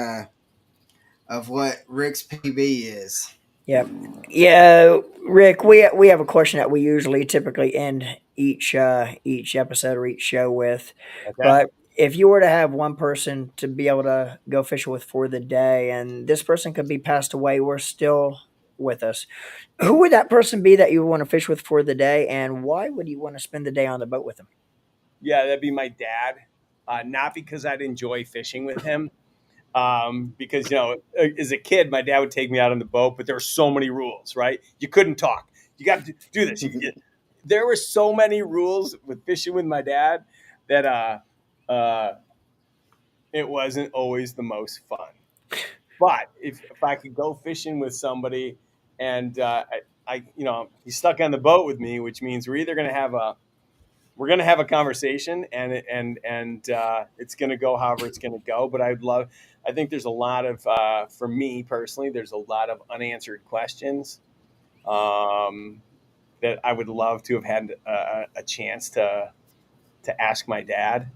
of what Rick's PB is. Yeah. Yeah, Rick, we have a question that we usually typically end each episode or each show with. okay. But if you were to have one person to be able to go fishing with for the day and this person could be passed away, we're still with us. Who would that person be that you would want to fish with for the day and why would you want to spend the day on the boat with him? Yeah, that'd be my dad. Not because I'd enjoy fishing with him, because as a kid, my dad would take me out on the boat, but there were so many rules, right? You couldn't talk. You got to do this. There were so many rules with fishing with my dad that it wasn't always the most fun. But if I could go fishing with somebody, and he's stuck on the boat with me, which means we're gonna have a conversation, and it's gonna go however it's gonna go. But I think there's a lot of, for me personally, there's a lot of unanswered questions, um, that I would love to have had a chance to ask my dad,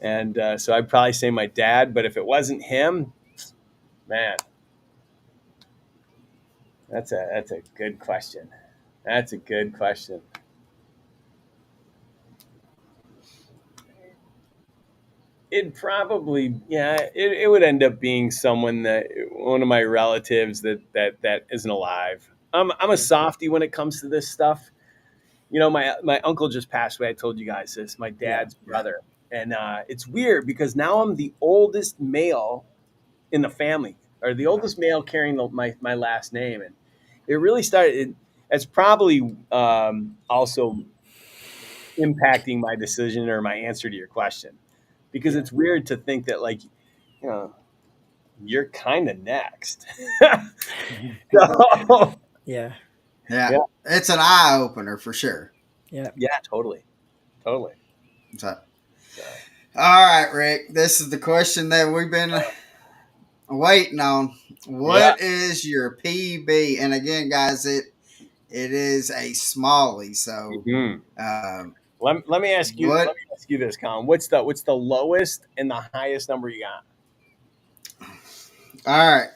and so I'd probably say my dad. But if it wasn't him, man, that's a good question. That's a good question. It probably, yeah, it would end up being someone, that one of my relatives that isn't alive. I'm a softie when it comes to this stuff. You know, my uncle just passed away. I told you guys this. My Yeah. dad's brother, and it's weird because now I'm the oldest male in the family, or the oldest male carrying my last name, and it really started. It's probably also impacting my decision or my answer to your question, because Yeah. it's weird to think that, like, you know, you're kind of next. So, Yeah. Yeah, yeah, it's an eye opener for sure. Yeah. yeah, totally, totally. So, So, all right, Rick, this is the question that we've been waiting on. yeah. What is your PB? And again, guys, it is a smallie. So, hmm um, let me ask you. Let what? me ask you this, Colin. What's the lowest and the highest number you got? All right,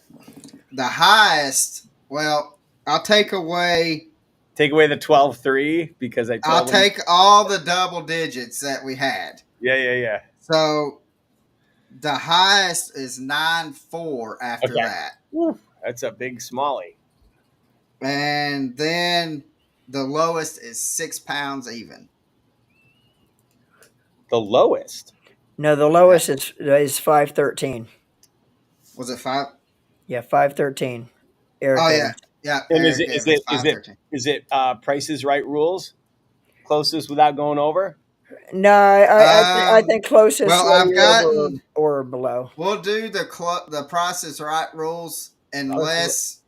the highest. Well, I'll take away. Take away the 12.3 because I I'll told them. take all the double digits that we had. Yeah, yeah, yeah. So the highest is 9.4 after Okay. that. Woo, that's a big smallie. And then the lowest is 6 pounds even. The lowest. No, the Yeah. lowest is 513. Was it five? Yeah, 513. Oh Eric yeah. Evans. Yeah. And is Eric it is Evans, it is it 513. is it Prices Right rules? Closest without going over? No, I think closest Well, way I've over gotten. or below. We'll do the Price is Right rules Closest. unless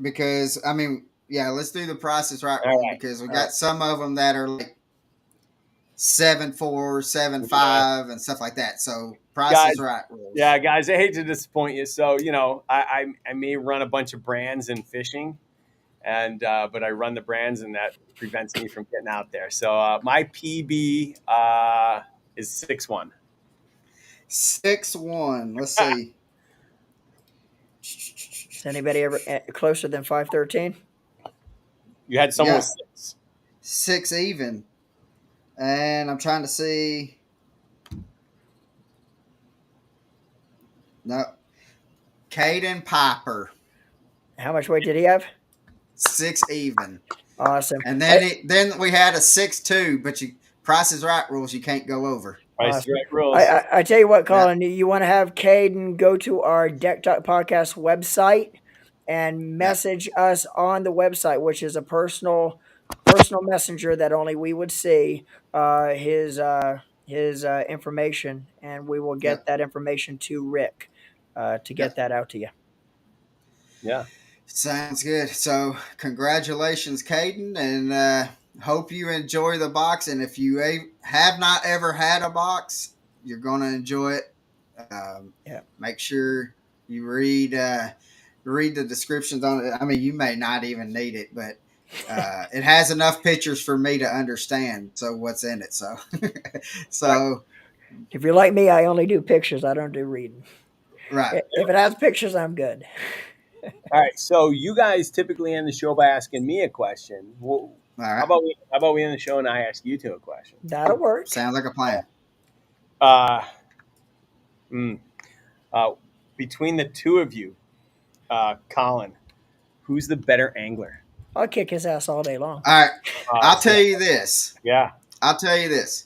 because I mean yeah, let's do the Price is Right All rule right. because we All right. got some of them that are like 7.4, seven Yeah. five, and stuff like that. So Price is Guys, Right yeah, rules. guys, I hate to disappoint you. So, I may run a bunch of brands in fishing, and but I run the brands, and that prevents me from getting out there. So my PB is 6'1". 6'1". Let's see. Is anybody ever closer than 513? You had someone with Yeah, 6. 6 even. And I'm trying to see. No, Caden Piper, How much weight did he have? 6 even. Awesome. And then we had a 6'2", but you Price is Right rules you can't go over. Price is Awesome. Right rules. I tell you what, Yeah, Colin, you want to have Caden go to our Deck Talk Podcast website and yeah, message us on the website, which is a personal messenger that only we would see his information, and we will yeah, get that information to Rick to yeah. get that out to you. Yeah. Sounds good. So congratulations, Caden, and hope you enjoy the box. And if you have not ever had a box, you're gonna enjoy it. Yeah. Make sure you read the descriptions on it. I mean, you may not even need it, but it has enough pictures for me to understand. So what's in it? So Right. so If you're like me, I only do pictures. I don't do reading. right. If it has pictures, I'm good. All right. So you guys typically end the show by asking me a question. Well, All how right. about we end the show and I ask you two a question? That'll work. Sounds like a plan. Uh, mm, uh, Between the two of you, Colin, who's the better angler? I'll kick his ass all day long. All right. I'll So, tell you this. yeah. I'll tell you this.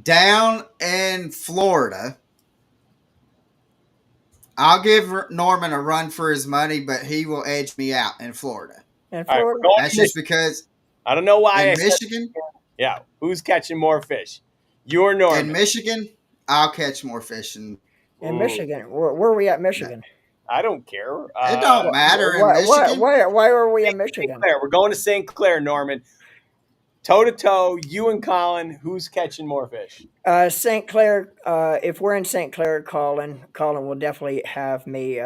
Down in Florida, I'll give Norman a run for his money, but he will edge me out in Florida. In All right. We're Florida, going That's to just Michigan. because I don't know why I in said. Michigan, Yeah. Who's catching more fish? You or in Norman? Michigan, I'll catch more fish. And in Ooh, Michigan, where are we at, no, Michigan? I don't care. it don't matter in Michigan. Why are we in St. Michigan? Clair. We're going to St. Clair, Norman. Toe to toe, you and Colin. Who's catching more fish? St. Clair. If we're in St. Clair, Colin will definitely have me.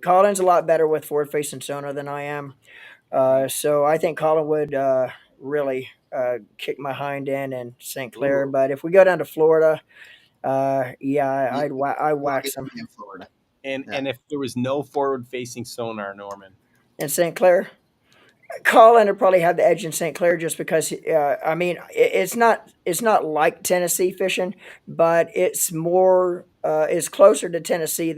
Colin's a lot better with forward facing sonar than I am. So I think Colin would really kick my hind end in St. Clair. Ooh. But if we go down to Florida, yeah, You, I'd you'll whack get some me in Florida. And Yeah. and if there was no forward facing sonar, Norman. in St. Clair. Colin would probably have the edge in St. Clair just because I mean it's not like Tennessee fishing, but it's closer to Tennessee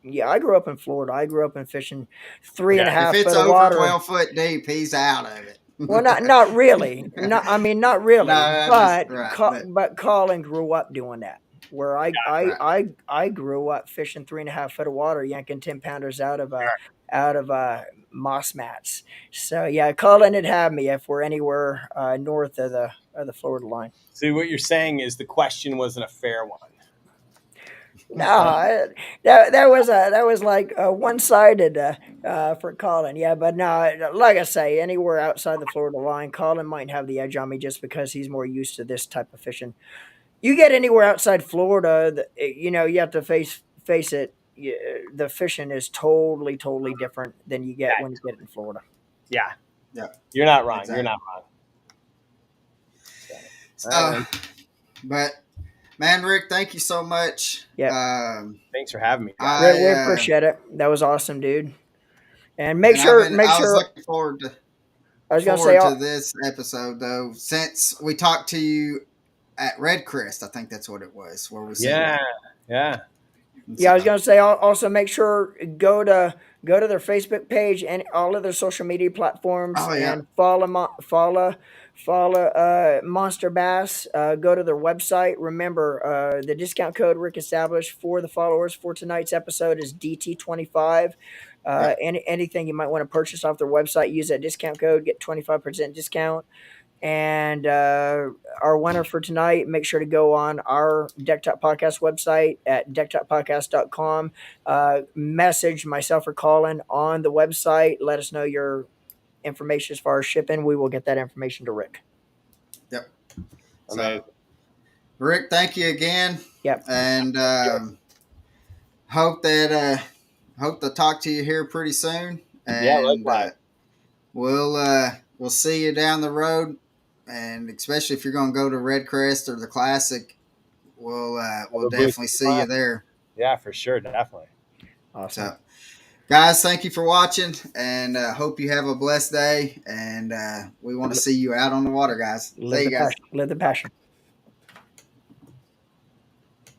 Yeah, I grew up in Florida. I grew up in fishing three and Okay. a If half it's foot of over water. 12 foot deep, he's out of it. Well, not really. Not No, really. I'm just But right, but Colin grew up doing that. Where right. I grew up fishing 3.5 foot of water, yanking 10 pounders out of moss mats. So yeah, Colin had had me if we're anywhere north of the Florida line. So what you're saying is the question wasn't a fair one. No, that was like one sided for Colin. Yeah, but no, like I say, anywhere outside the Florida line, Colin might have the edge on me just because he's more used to this type of fishing. You get anywhere outside Florida, you have to face it. The fishing is totally different than you get when you get in Florida. Yeah, Yeah, you're not wrong. You're exactly. not wrong. So, all right, So, man. but man, Rick, thank you so much. Yeah, Thanks for having me, guys. we I appreciate it. That was awesome, dude. And and make I was sure. looking forward I was gonna say, to this episode though, since we talked to you at Red Crest. I think that's what it was where we seen you. Yeah, yeah. And yeah, so, I was gonna say also make sure go to their Facebook page and all of their social media platforms oh yeah, and follow Monster Bass. Go to their website. Remember, the discount code Rick established for the followers for tonight's episode is DT25. yeah, Anything you might want to purchase off their website, use that discount code, get 25% discount. And our winner for tonight, make sure to go on our Deck Talk Podcast website at decktalkpodcast.com. Message myself or Colin on the website. Let us know your information as far as shipping. We will get that information to Rick. yep. So, Amazing. Rick, thank you again, Yep. and hope that hope to talk to you here pretty soon, Yeah, and likewise. we'll see you down the road, and especially if you're going to go to Red Crest or the Classic, we'll We'll boost definitely the see you fun. there. Yeah, for sure, definitely. Awesome. So, guys, thank you for watching, and hope you have a blessed day. And we want to see you out on the water, guys. See you guys. Live the passion.